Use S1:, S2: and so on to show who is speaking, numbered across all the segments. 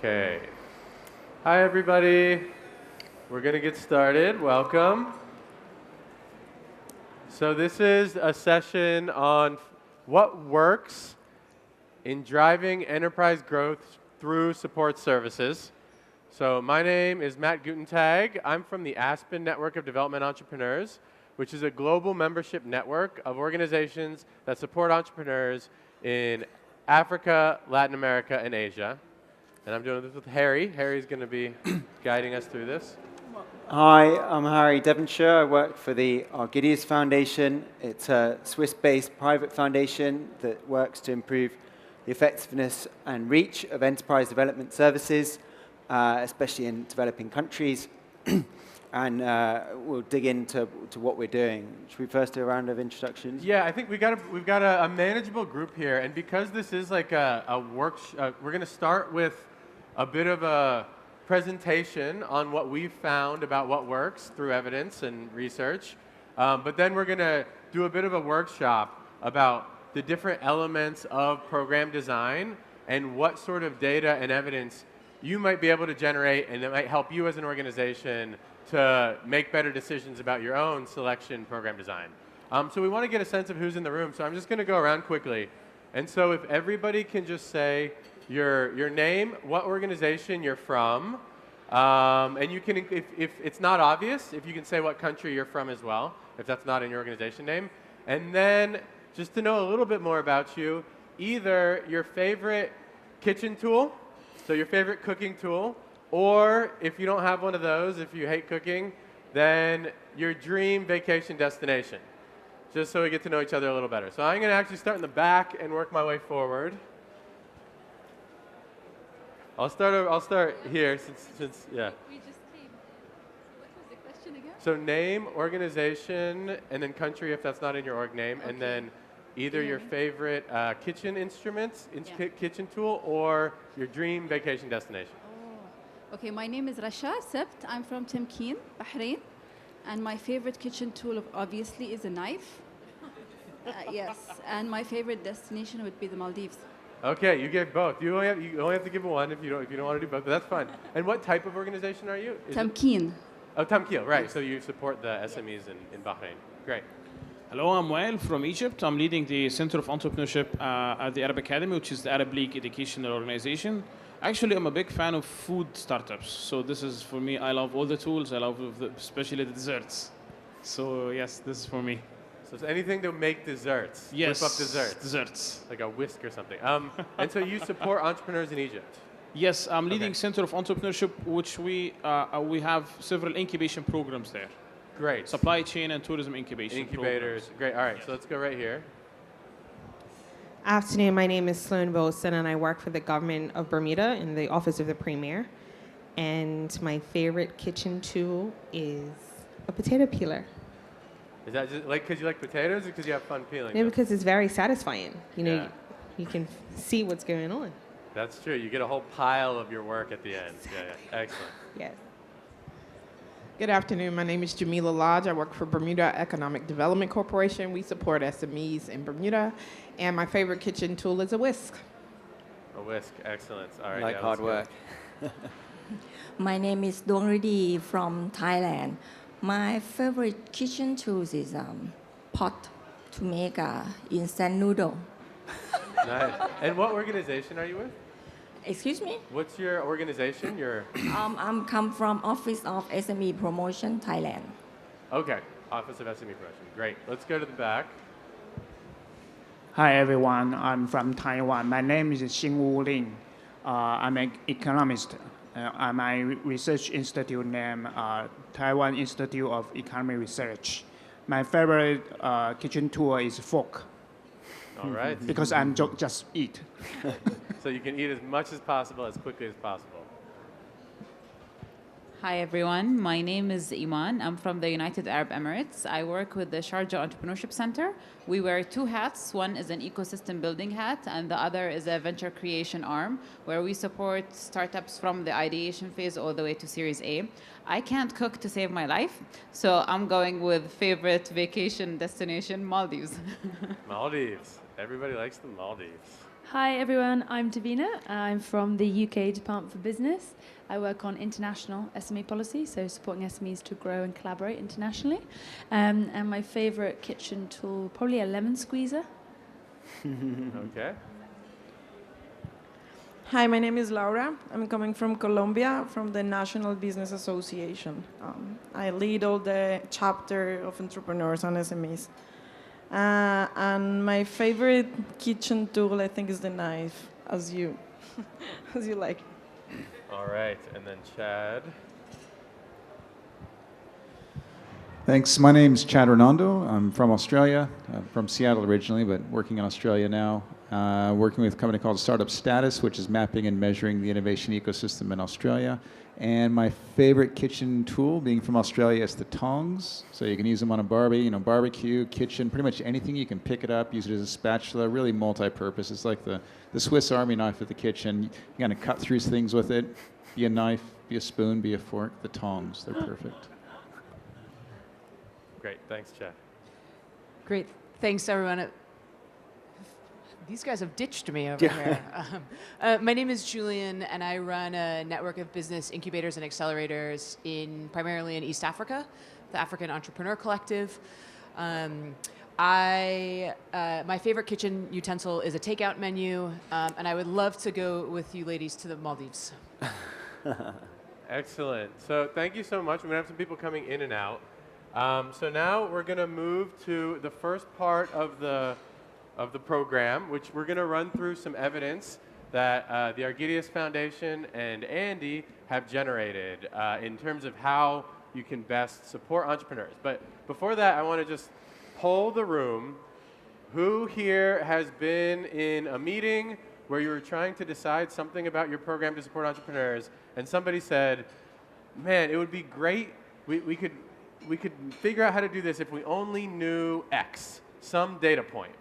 S1: Okay. Hi, everybody. We're going to get started. Welcome. So this is a session on what works in driving enterprise growth through support services. So my name is Matt Gutentag. I'm from the Aspen Network of Development Entrepreneurs, which is a global membership network of organizations that support entrepreneurs in Africa, Latin America, and Asia. And I'm doing this with Harry. Harry's going to be guiding us through this.
S2: Hi, I'm Harry Devonshire. I work for the Argidius Foundation. It's a Swiss-based private foundation that works to improve the effectiveness and reach of enterprise development services, especially in developing countries. And we'll dig into what we're doing. Should we first do a round of introductions?
S1: Yeah, I think we've got a manageable group here, and because this is like a workshop, we're going to start with a bit of a presentation on what we've found about what works through evidence and research. But then we're going to do a bit of a workshop about the different elements of program design and what sort of data and evidence you might be able to generate, and that might help you as an organization to make better decisions about your own selection program design. So we want to get a sense of who's in the room, so I'm just going to go around quickly. And so if everybody can just say your name, what organization you're from, and you can, if it's not obvious, if you can say what country you're from as well, if that's not in your organization name. And then just to know a little bit more about you, either your favorite kitchen tool, so your favorite cooking tool, or if you don't have one of those, if you hate cooking, then your dream vacation destination, just so we get to know each other a little better. So I'm going to actually start in the back and work my way forward. I'll start here since yeah.
S3: We just came. What was the question again?
S1: So name, organization, and then country if that's not in your org name,
S3: Okay.
S1: and then either your favorite kitchen instruments, kitchen tool, or your dream vacation destination.
S3: Okay, my name is Rasha Sept. I'm from Temkeen, Bahrain. And my favorite kitchen tool, obviously, is a knife. Yes, and my favorite destination would be the Maldives.
S1: Okay, you get both. You only have to give one if you don't want to do both, but that's fine. And what type of organization are you?
S3: Temkeen.
S1: Oh, Tamkeel, right. So you support the SMEs in Bahrain. Great.
S4: Hello, I'm Wael from Egypt. I'm leading the Center of Entrepreneurship at the Arab Academy, which is the Arab League educational organization. Actually, I'm a big fan of food startups. So this is for me, I love all the tools. I love especially the desserts. So yes, this is for me.
S1: So it's anything to make desserts.
S4: Yes.
S1: Whip up desserts.
S4: Desserts.
S1: Like a whisk or something. And so you support entrepreneurs in Egypt.
S4: Yes, I'm leading
S1: Okay.
S4: Center of Entrepreneurship, which we have several incubation programs there.
S1: Great.
S4: Supply chain and tourism incubation
S1: Incubators.
S4: programs.
S1: Great. All right. So let's go right here.
S5: Afternoon, my name is Sloan Wilson, and I work for the government of Bermuda in the Office of the Premier. And my favorite kitchen tool is a potato peeler.
S1: Is that just like because you like potatoes or because you have fun peeling?
S5: Yeah,
S1: them?
S5: because it's very satisfying. You know,
S1: Yeah.
S5: you can see what's going on.
S1: That's true. You get a whole pile of your work at the end.
S5: Exactly.
S1: Yeah. Excellent.
S5: Yes.
S6: Good afternoon. My name is Jamila Lodge. I work for Bermuda Economic Development Corporation. We support SMEs in Bermuda. And my favorite kitchen tool is a whisk.
S1: A whisk. Excellent. All right.
S2: Like
S1: yeah,
S2: hard
S1: let's go.
S2: work.
S7: My name is Dongridi from Thailand. My favorite kitchen tools is pot to make instant noodle.
S1: Nice. And what organization are you with?
S7: Excuse me?
S1: What's your organization?
S7: I'm come from Office of SME Promotion, Thailand.
S1: Okay. Office of SME Promotion. Great. Let's go to the back.
S8: Hi everyone, I'm from Taiwan. My name is Xingwu Lin. I'm an economist. My research institute name Taiwan Institute of Economic Research. My favorite kitchen tool is fork
S1: All right.
S8: because I'm just eat.
S1: So you can eat as much as possible, as quickly as possible.
S9: Hi everyone, my name is Iman. I'm from the United Arab Emirates. I work with the Sharjah Entrepreneurship Center. We wear two hats. One is an ecosystem building hat, and the other is a venture creation arm, where we support startups from the ideation phase all the way to Series A. I can't cook to save my life, so I'm going with favorite vacation destination, Maldives.
S1: Maldives. Everybody likes the Maldives.
S10: Hi everyone, I'm Davina. I'm from the UK Department for Business. I work on international SME policy, so supporting SMEs to grow and collaborate internationally. And my favorite kitchen tool, probably a lemon squeezer.
S1: Okay.
S11: Hi, my name is Laura. I'm coming from Colombia, from the National Business Association. I lead all the chapter of entrepreneurs and SMEs. And my favorite kitchen tool, I think, is the knife, as you like.
S1: All right, and then Chad.
S12: Thanks. My name's Chad Redondo. I'm from Australia. I'm from Seattle originally, but working in Australia now. Working with a company called Startup Status, which is mapping and measuring the innovation ecosystem in Australia. And my favorite kitchen tool, being from Australia, is the tongs. So you can use them on a barbecue, kitchen, pretty much anything. You can pick it up, use it as a spatula, really multi-purpose. It's like the Swiss Army knife of the kitchen. You kind of cut through things with it. Be a knife, be a spoon, be a fork. The tongs, they're perfect.
S1: Great, thanks, Chad.
S13: Great, thanks everyone. These guys have ditched me over here. My name is Julian, and I run a network of business incubators and accelerators primarily in East Africa, the African Entrepreneur Collective. My favorite kitchen utensil is a takeout menu, and I would love to go with you ladies to the Maldives.
S1: Excellent. So thank you so much. We're going to have some people coming in and out. So now we're going to move to the first part of the program, which we're going to run through some evidence that the Argidius Foundation and Andy have generated in terms of how you can best support entrepreneurs. But before that, I want to just poll the room. Who here has been in a meeting where you were trying to decide something about your program to support entrepreneurs, and somebody said, man, it would be great, we could figure out how to do this if we only knew X, some data point.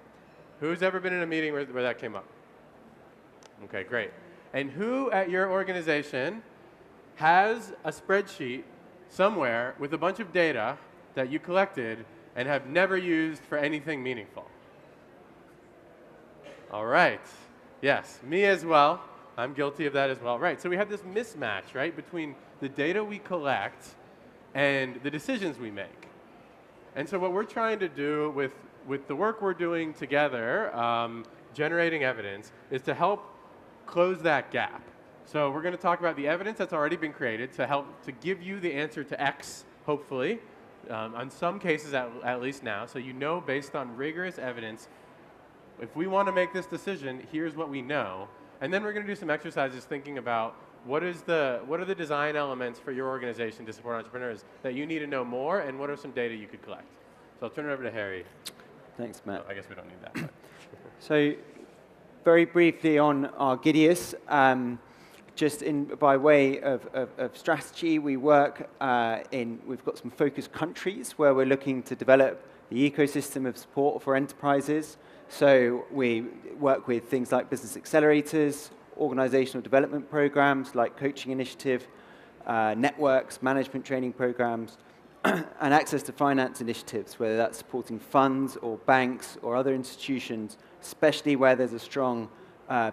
S1: Who's ever been in a meeting where that came up? Okay, great. And who at your organization has a spreadsheet somewhere with a bunch of data that you collected and have never used for anything meaningful? All right. Yes, me as well. I'm guilty of that as well. Right, so we have this mismatch, right, between the data we collect and the decisions we make. And so what we're trying to do with the work we're doing together, generating evidence, is to help close that gap. So we're going to talk about the evidence that's already been created to help to give you the answer to X, hopefully, on some cases at least now. So you know, based on rigorous evidence, if we want to make this decision, here's what we know. And then we're going to do some exercises thinking about what are the design elements for your organization to support entrepreneurs that you need to know more, and what are some data you could collect. So I'll turn it over to Harry.
S2: Thanks, Matt.
S1: I guess we don't need that. But.
S2: So very briefly on Argidius, just by way of strategy, we've got some focus countries where we're looking to develop the ecosystem of support for enterprises. So we work with things like business accelerators, organizational development programs like coaching initiative, networks, management training programs, and access to finance initiatives, whether that's supporting funds or banks or other institutions, especially where there's a strong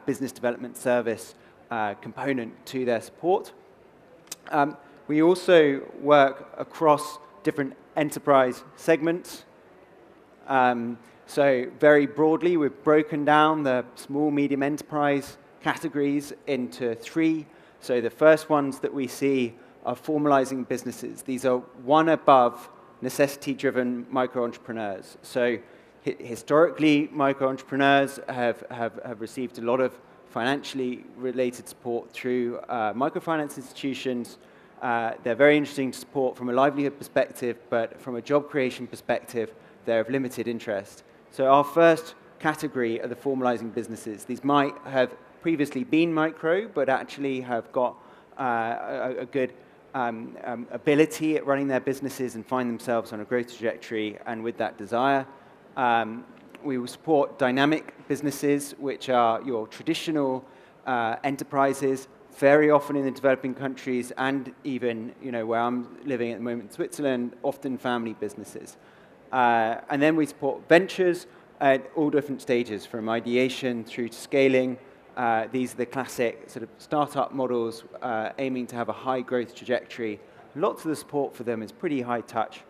S2: business development service component to their support. We also work across different enterprise segments. So very broadly, we've broken down the small, medium enterprise categories into three. So the first ones that we see are formalizing businesses. These are one above necessity-driven micro-entrepreneurs. So historically, micro-entrepreneurs have received a lot of financially related support through microfinance institutions. They're very interesting to support from a livelihood perspective, but from a job creation perspective, they're of limited interest. So our first category are the formalizing businesses. These might have previously been micro, but actually have got a good ability at running their businesses and find themselves on a growth trajectory, and with that desire. We will support dynamic businesses, which are your traditional enterprises, very often in the developing countries, and even where I'm living at the moment, Switzerland, often family businesses. And then we support ventures, at all different stages, from ideation through to scaling. These are the classic sort of startup models aiming to have a high growth trajectory. Lots of the support for them is pretty high touch.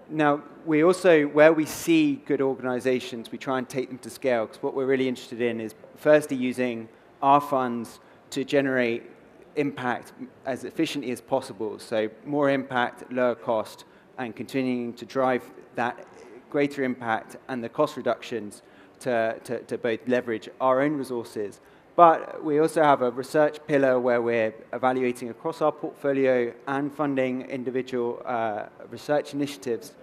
S2: Now, we also, where we see good organizations, we try and take them to scale, because what we're really interested in is firstly using our funds to generate impact as efficiently as possible. So more impact, lower cost, and continuing to drive that greater impact and the cost reductions to both leverage our own resources. But we also have a research pillar where we're evaluating across our portfolio and funding individual research initiatives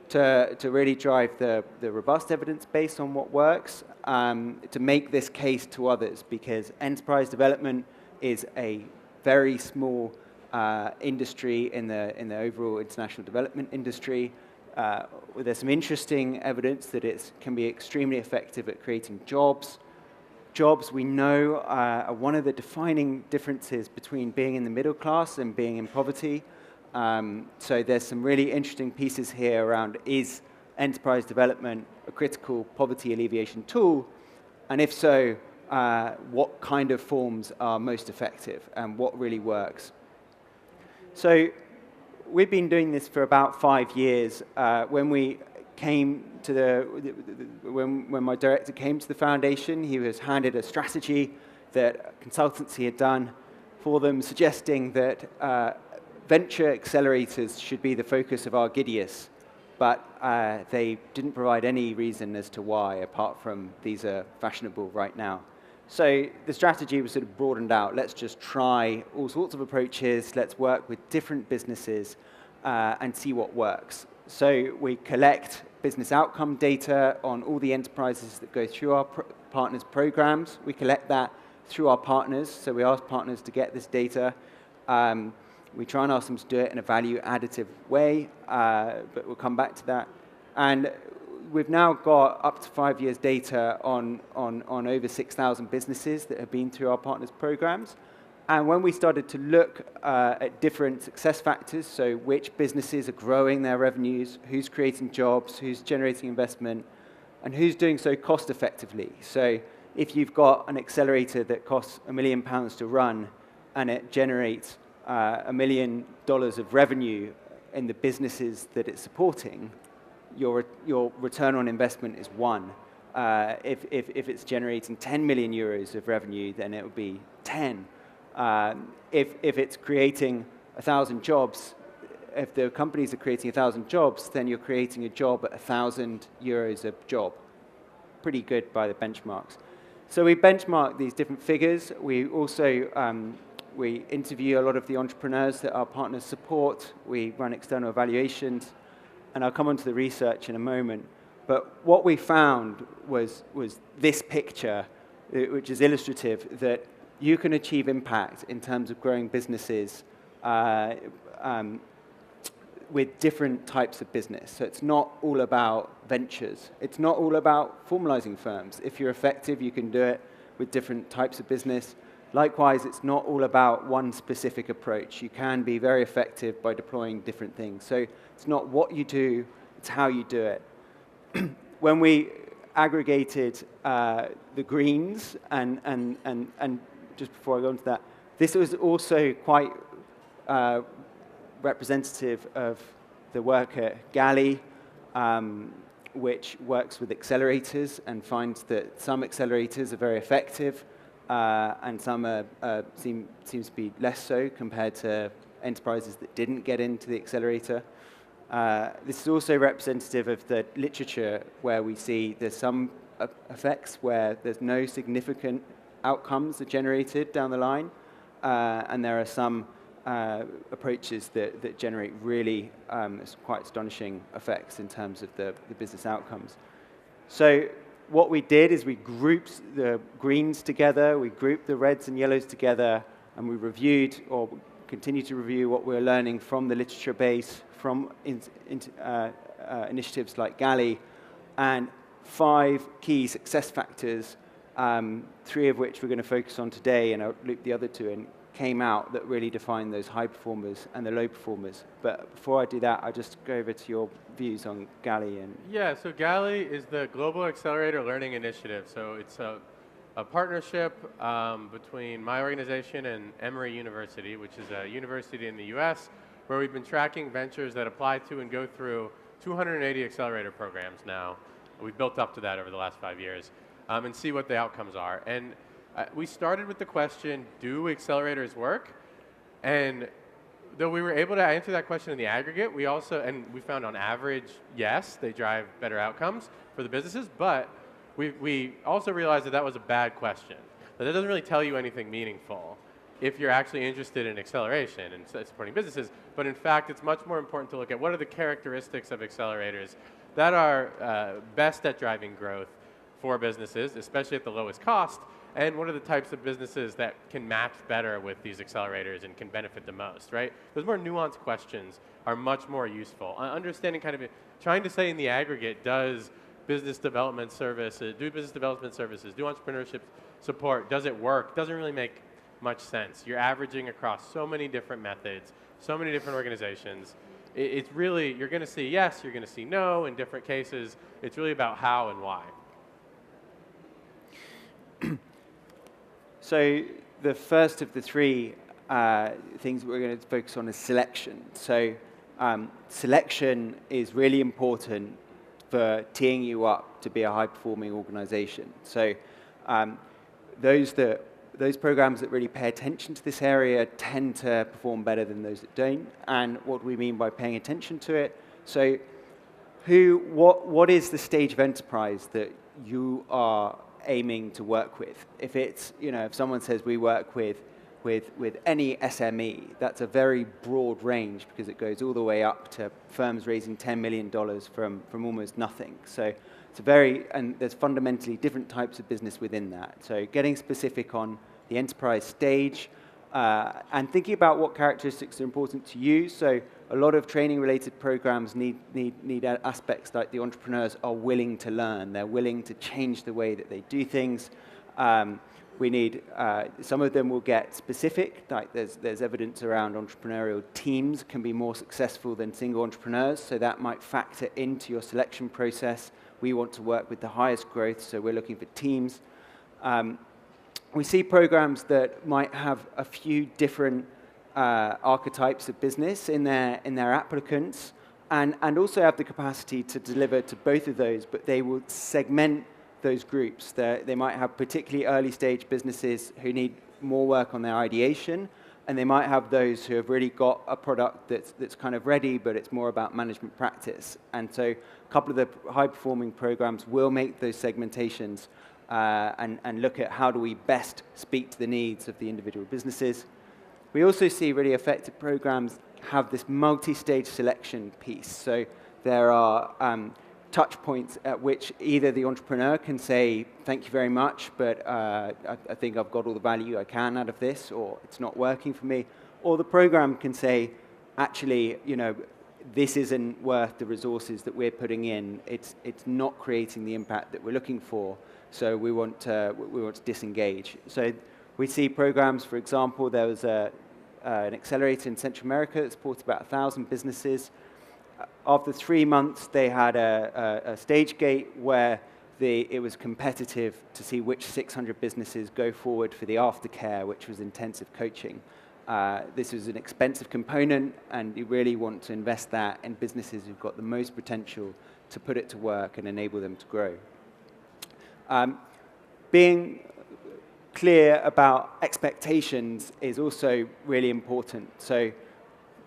S2: to really drive the robust evidence based on what works, to make this case to others, because enterprise development is a very small industry in the overall international development industry. There's some interesting evidence that it can be extremely effective at creating jobs. Jobs, we know, are one of the defining differences between being in the middle class and being in poverty. So there's some really interesting pieces here around, is enterprise development a critical poverty alleviation tool? And if so, what kind of forms are most effective and what really works? So we've been doing this for about 5 years. When we came to when my director came to the foundation, he was handed a strategy that consultancy had done for them, suggesting that venture accelerators should be the focus of Argidius, but they didn't provide any reason as to why, apart from these are fashionable right now. So the strategy was sort of broadened out. Let's just try all sorts of approaches. Let's work with different businesses and see what works. So we collect business outcome data on all the enterprises that go through our partners' programs. We collect that through our partners. So we ask partners to get this data. We try and ask them to do it in a value additive way, but we'll come back to that. And we've now got up to 5 years data on over 6,000 businesses that have been through our partners' programs. And when we started to look at different success factors, so which businesses are growing their revenues, who's creating jobs, who's generating investment, and who's doing so cost effectively. So if you've got an accelerator that costs £1 million to run and it generates $1 million of revenue in the businesses that it's supporting, your return on investment is 1. If it's generating 10 million euros of revenue, then it will be 10. If it's creating 1,000 jobs, if the companies are creating 1,000 jobs, then you're creating a job at 1,000 euros a job. Pretty good by the benchmarks. So we benchmark these different figures. We also we interview a lot of the entrepreneurs that our partners support. We run external evaluations. And I'll come on to the research in a moment. But what we found was this picture, which is illustrative, that you can achieve impact in terms of growing businesses with different types of business. So it's not all about ventures. It's not all about formalizing firms. If you're effective, you can do it with different types of business. Likewise, it's not all about one specific approach. You can be very effective by deploying different things. So it's not what you do, it's how you do it. When we aggregated the greens, and just before I go into that, this was also quite representative of the work at Galley, which works with accelerators and finds that some accelerators are very effective, and some seems to be less so compared to enterprises that didn't get into the accelerator. This is also representative of the literature where we see there's some effects where there's no significant outcomes are generated down the line, and there are some approaches that generate really quite astonishing effects in terms of the business outcomes. So what we did is we grouped the greens together, we grouped the reds and yellows together, and we reviewed or continue to review what we're learning from the literature base, from initiatives like Galley, and 5 key success factors, 3 of which we're going to focus on today, and I'll loop the other 2 in came out that really defined those high performers and the low performers. But before I do that, I'll just go over to your views on GALI.
S1: Yeah, so GALI is the Global Accelerator Learning Initiative. So it's a partnership between my organization and Emory University, which is a university in the US, where we've been tracking ventures that apply to and go through 280 accelerator programs now. We've built up to that over the last 5 years, and see what the outcomes are. And we started with the question, do accelerators work? And though we were able to answer that question in the aggregate, we found on average, yes, they drive better outcomes for the businesses, but we also realized that was a bad question. That doesn't really tell you anything meaningful if you're actually interested in acceleration and supporting businesses. But in fact, it's much more important to look at what are the characteristics of accelerators that are best at driving growth for businesses, especially at the lowest cost, and what are the types of businesses that can match better with these accelerators and can benefit the most, right? Those more nuanced questions are much more useful. Understanding trying to say in the aggregate, do business development services, do entrepreneurship support, does it work? Doesn't really make much sense. You're averaging across so many different methods, so many different organizations. It's really, you're going to see yes, you're going to see no in different cases. It's really about how and why.
S2: So the first of the three things we're going to focus on is selection. So selection is really important for teeing you up to be a high-performing organization. So those programs that really pay attention to this area tend to perform better than those that don't. And what do we mean by paying attention to it? So what is the stage of enterprise that you are aiming to work with? If it's, if someone says we work with any SME, that's a very broad range because it goes all the way up to firms raising $10 million from almost nothing. So it's and there's fundamentally different types of business within that. So getting specific on the enterprise stage and thinking about what characteristics are important to you. So a lot of training-related programs need aspects like the entrepreneurs are willing to learn. They're willing to change the way that they do things. We need, some of them will get specific, like there's evidence around entrepreneurial teams can be more successful than single entrepreneurs, so that might factor into your selection process. We want to work with the highest growth, so we're looking for teams. We see programs that might have a few different archetypes of business in their applicants, and also have the capacity to deliver to both of those, but they will segment those groups. They might have particularly early stage businesses who need more work on their ideation, and they might have those who have really got a product that's kind of ready, but it's more about management practice. And so a couple of the high-performing programs will make those segmentations and look at how do we best speak to the needs of the individual businesses. We also see really effective programs have this multi-stage selection piece. So there are touch points at which either the entrepreneur can say, thank you very much, but I think I've got all the value I can out of this, or it's not working for me. Or the program can say, actually, this isn't worth the resources that we're putting in. It's not creating the impact that we're looking for, so we want to disengage. So we see programs, for example, there was an accelerator in Central America that supported about 1,000 businesses. After 3 months, they had a stage gate where it was competitive to see which 600 businesses go forward for the aftercare, which was intensive coaching. This was an expensive component, and you really want to invest that in businesses who've got the most potential to put it to work and enable them to grow. Being clear about expectations is also really important. So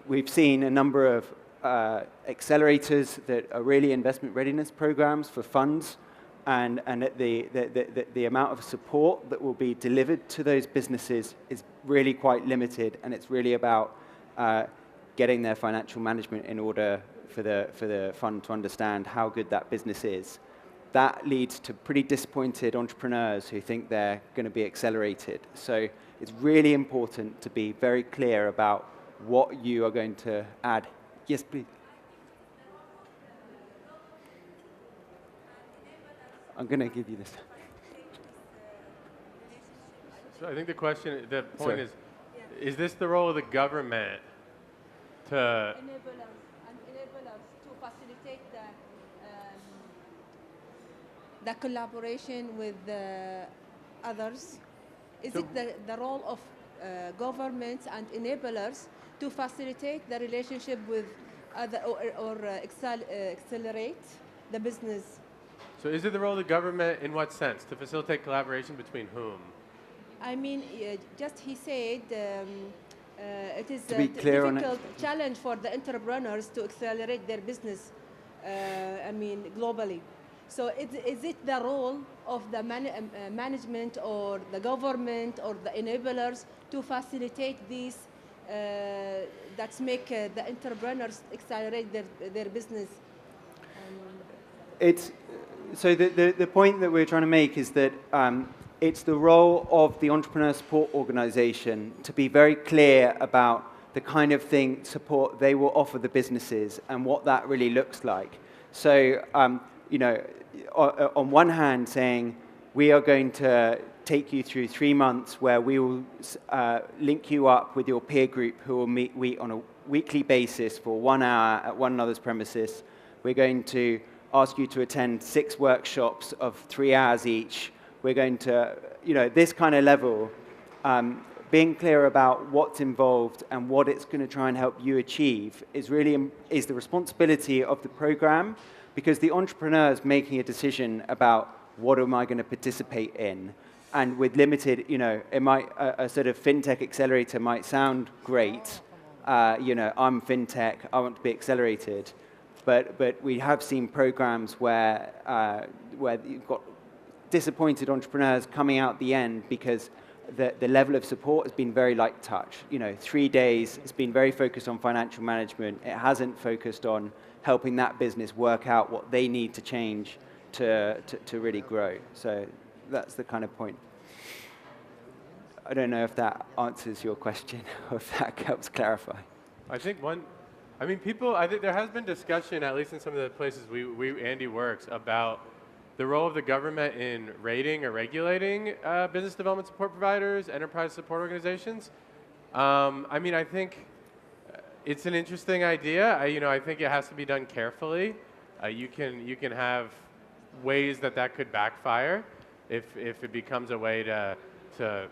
S2: we've seen a number of accelerators that are really investment readiness programs for funds, and the amount of support that will be delivered to those businesses is really quite limited, and it's really about getting their financial management in order for the fund to understand how good that business is. That leads to pretty disappointed entrepreneurs who think they're going to be accelerated. So it's really important to be very clear about what you are going to add. Yes, please. I'm going to give you this.
S1: So I think the point is, is this the role of the government to
S14: enable us to facilitate the collaboration with others? Is it the role of governments and enablers to facilitate the relationship with other or accelerate the business?
S1: So is it the role of the government in what sense? To facilitate collaboration between whom?
S14: I mean, just he said it is
S2: To
S14: a
S2: be clear on it.
S14: difficult challenge for the entrepreneurs to accelerate their business, I mean, globally. So is it the role of the management or the government or the enablers to facilitate these that make the entrepreneurs accelerate their business?
S2: It's, so the point that we're trying to make is that it's the role of the entrepreneur support organization to be very clear about the kind of support they will offer the businesses and what that really looks like. So, you know, on one hand saying, we are going to take you through 3 months where we will link you up with your peer group who will meet on a weekly basis for 1 hour at one another's premises. We're going to ask you to attend 6 workshops of 3 hours each. We're going to, you know, this kind of level, being clear about what's involved and what it's going to try and help you achieve is really the responsibility of the program, because the entrepreneur is making a decision about what am I going to participate in. And with limited, you know, it might, a sort of fintech accelerator might sound great. You know, I'm fintech, I want to be accelerated. But we have seen programs where you've got disappointed entrepreneurs coming out the end because the level of support has been very light touch. You know, 3 days, it's been very focused on financial management. It hasn't focused on helping that business work out what they need to change to really grow. So that's the kind of point. I don't know if that answers your question or if that helps clarify.
S1: I think I think there has been discussion, at least in some of the places Andy works, about the role of the government in rating or regulating business development support providers, enterprise support organizations. I mean, I think it's an interesting idea. I think it has to be done carefully. You can have ways that could backfire if it becomes a way to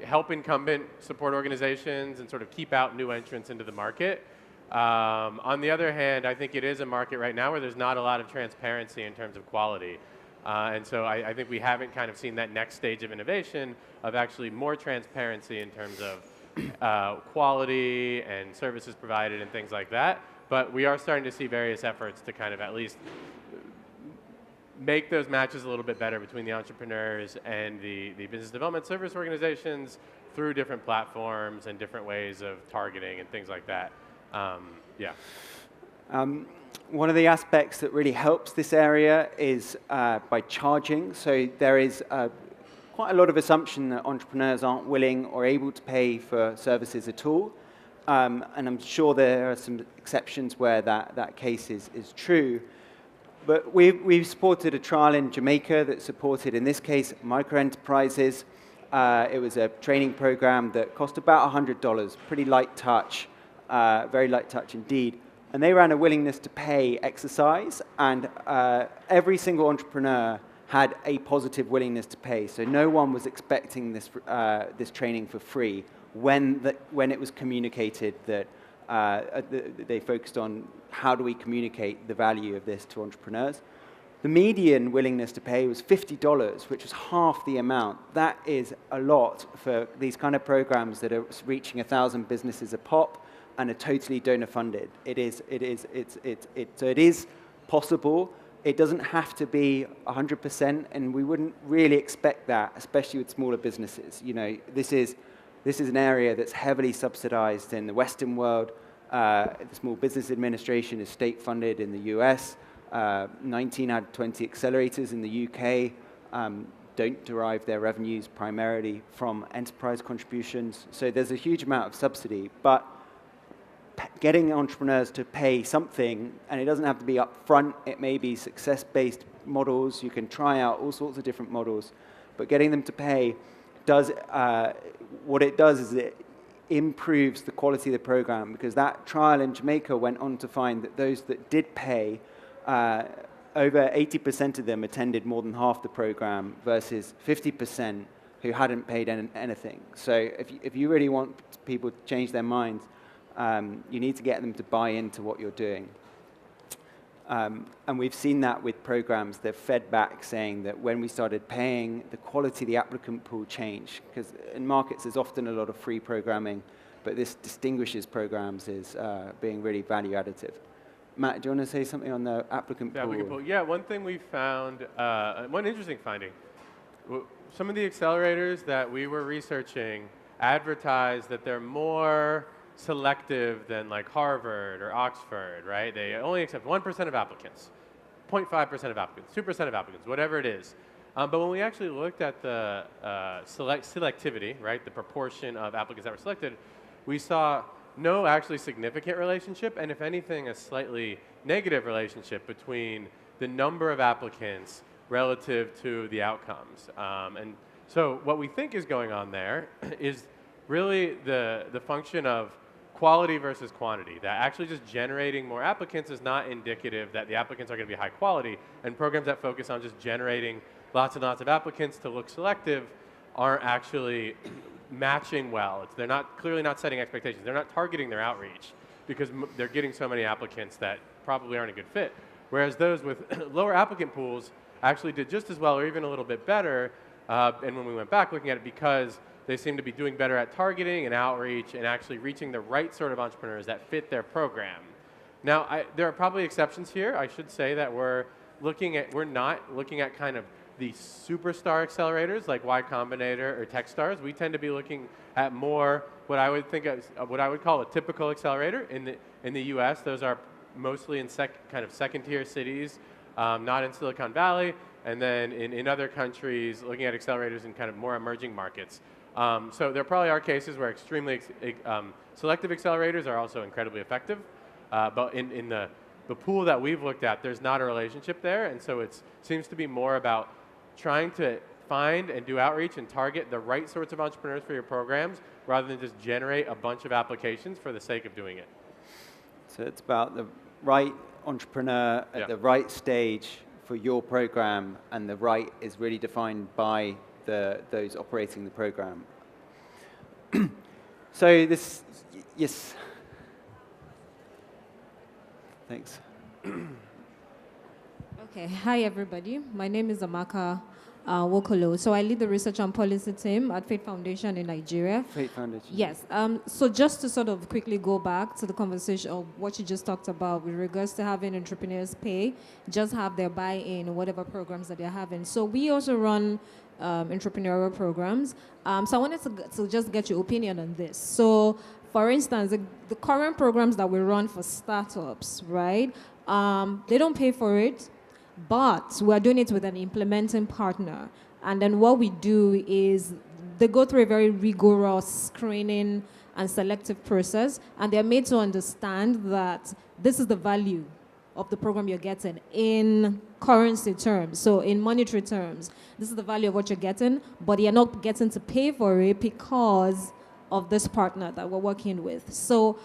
S1: help incumbent support organizations and sort of keep out new entrants into the market. On the other hand, I think it is a market right now where there's not a lot of transparency in terms of quality. And so I think we haven't kind of seen that next stage of innovation of actually more transparency in terms of quality and services provided and things like that. But we are starting to see various efforts to kind of at least make those matches a little bit better between the entrepreneurs and the business development service organizations through different platforms and different ways of targeting and things like that. Yeah.
S2: One of the aspects that really helps this area is by charging. So there is quite a lot of assumption that entrepreneurs aren't willing or able to pay for services at all. And I'm sure there are some exceptions where that case is true. But we've supported a trial in Jamaica that supported, in this case, micro-enterprises. It was a training program that cost about $100, pretty light touch, very light touch indeed. And they ran a willingness to pay exercise, and every single entrepreneur had a positive willingness to pay. So no one was expecting this training for free when it was communicated that they focused on how do we communicate the value of this to entrepreneurs. The median willingness to pay was $50, which was half the amount. That is a lot for these kind of programs that are reaching 1,000 businesses a pop and are totally donor funded. So it is possible. It doesn't have to be 100%, and we wouldn't really expect that, especially with smaller businesses. You know, this is an area that's heavily subsidized in the Western world. The Small Business Administration is state-funded in the US. 19 out of 20 accelerators in the UK don't derive their revenues primarily from enterprise contributions. So there's a huge amount of subsidy. But getting entrepreneurs to pay something, and it doesn't have to be upfront, it may be success-based models. You can try out all sorts of different models. But getting them to pay what it does is improves the quality of the program, because that trial in Jamaica went on to find that those that did pay, over 80% of them attended more than half the program versus 50% who hadn't paid anything. So if you really want people to change their minds, you need to get them to buy into what you're doing. And we've seen that with programs. They've fed back saying that when we started paying, the quality of the applicant pool changed. Because in markets, there's often a lot of free programming, but this distinguishes programs as being really value additive. Matt, do you want to say something on the applicant pool?
S1: Yeah, one thing we found, one interesting finding, some of the accelerators that we were researching advertise that they're more selective than like Harvard or Oxford, right? They only accept 1% of applicants, 0.5% of applicants, 2% of applicants, whatever it is. But when we actually looked at the selectivity, right, the proportion of applicants that were selected, we saw no actually significant relationship, and if anything, a slightly negative relationship between the number of applicants relative to the outcomes. And so what we think is going on there is really the function of quality versus quantity, that actually just generating more applicants is not indicative that the applicants are going to be high quality, and programs that focus on just generating lots and lots of applicants to look selective aren't actually matching well. They're clearly not setting expectations. They're not targeting their outreach because they're getting so many applicants that probably aren't a good fit. Whereas those with lower applicant pools actually did just as well or even a little bit better. And when we went back looking at it, because they seem to be doing better at targeting and outreach and actually reaching the right sort of entrepreneurs that fit their program. Now, there are probably exceptions here. I should say that we're not looking at kind of the superstar accelerators like Y Combinator or Techstars. We tend to be looking at more what I would call a typical accelerator in the U.S. Those are mostly in kind of second-tier cities, not in Silicon Valley, and then in other countries looking at accelerators in kind of more emerging markets. So there probably are cases where extremely selective accelerators are also incredibly effective, but in the pool that we've looked at, there's not a relationship there, and so it seems to be more about trying to find and do outreach and target the right sorts of entrepreneurs for your programs rather than just generate a bunch of applications for the sake of doing it.
S2: So it's about the right entrepreneur at the right stage for your program, and the right is really defined by those operating the program. So this, yes. Thanks.
S15: Okay, hi everybody. My name is Amaka Wokolo. So I lead the research and policy team at Faith Foundation in Nigeria.
S2: Faith Foundation.
S15: Yes. So just to sort of quickly go back to the conversation of what you just talked about with regards to having entrepreneurs pay, just have their buy-in or whatever programs that they're having. So we also run entrepreneurial programs. So I wanted to just get your opinion on this. So for instance, the current programs that we run for startups, right? They don't pay for it, but we're doing it with an implementing partner. And then what we do is they go through a very rigorous screening and selective process, and they're made to understand that this is the value of the program you're getting in currency terms, so in monetary terms. This is the value of what you're getting, but you're not getting to pay for it because of this partner that we're working with. So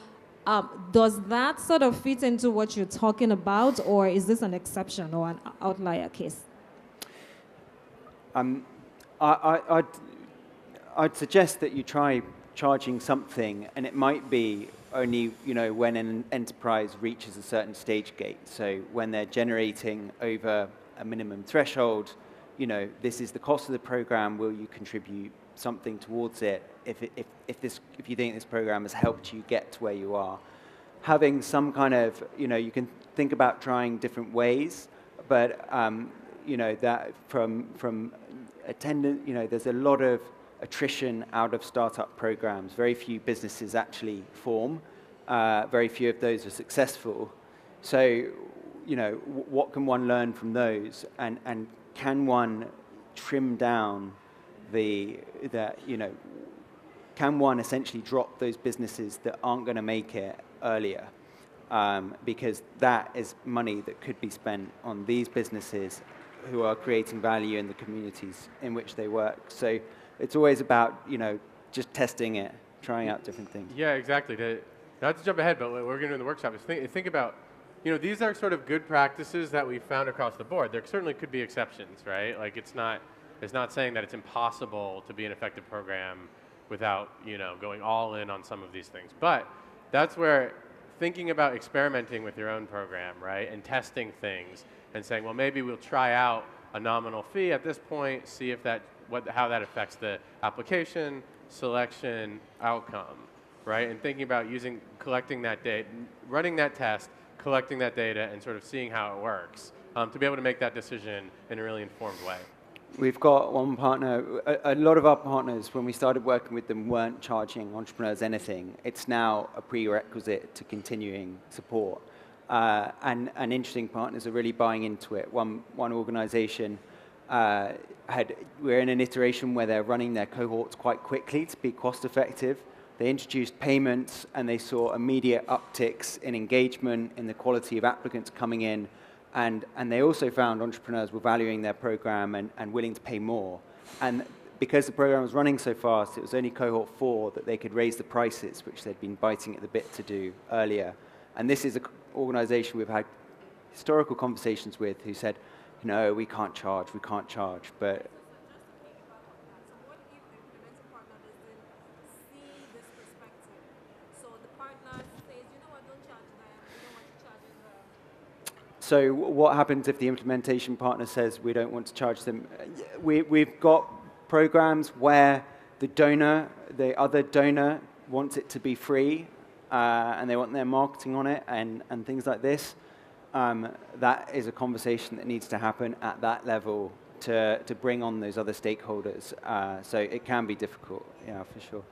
S15: does that sort of fit into what you're talking about, or is this an exception or an outlier case?
S2: I'd suggest that you try charging something, and it might be only when an enterprise reaches a certain stage gate. So when they're generating over a minimum threshold, this is the cost of the program. Will you contribute something towards it if you think this program has helped you get to where you are? Having some kind of, you can think about trying different ways, but that from attendance, there's a lot of attrition out of startup programs. Very few businesses actually form. Very few of those are successful. So, what can one learn from those, and can one trim down can one essentially drop those businesses that aren't going to make it earlier? Because that is money that could be spent on these businesses who are creating value in the communities in which they work. So it's always about, just testing it trying out different things.
S1: Yeah, exactly. Not to jump ahead, but what we're going to do in the workshop is think about, these are sort of good practices that we found across the board. There certainly could be exceptions, right? Like it's not saying that it's impossible to be an effective program without, going all in on some of these things. But that's where thinking about experimenting with your own program, right, and testing things and saying, well, maybe we'll try out a nominal fee at this point, see if how that affects the application, selection, outcome, right? And thinking about collecting that data, running that test, collecting that data, and sort of seeing how it works to be able to make that decision in a really informed way.
S2: We've got one partner, a lot of our partners, when we started working with them, weren't charging entrepreneurs anything. It's now a prerequisite to continuing support. And interesting partners are really buying into it. One organization we're in an iteration where they're running their cohorts quite quickly to be cost effective. They introduced payments and they saw immediate upticks in engagement, in the quality of applicants coming in. And they also found entrepreneurs were valuing their program and willing to pay more. And because the program was running so fast, it was only cohort 4 that they could raise the prices, which they'd been biting at the bit to do earlier. And this is an organization we've had historical conversations with who said, no, we can't charge. But so what happens if the implementation partner says we don't want to charge them? We've got programs where the other donor wants it to be free, and they want their marketing on it and things like this. That is a conversation that needs to happen at that level to bring on those other stakeholders. So it can be difficult, yeah, for sure.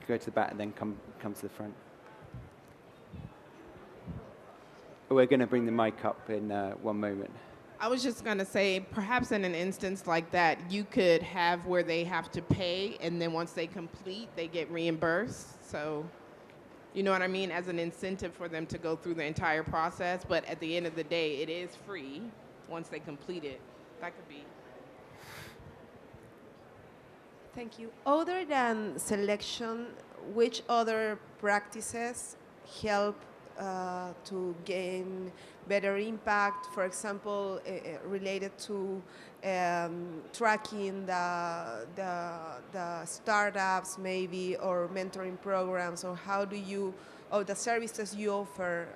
S2: Go to the back and then come to the front. We're going to bring the mic up in one moment.
S6: I was just going to say, perhaps in an instance like that, you could have where they have to pay, and then once they complete, they get reimbursed. So, you know what I mean? As an incentive for them to go through the entire process. But at the end of the day, it is free once they complete it. That could be.
S16: Thank you. Other than selection, which other practices help to gain better impact, for example, related to tracking the startups maybe, or mentoring programs, or the services you offer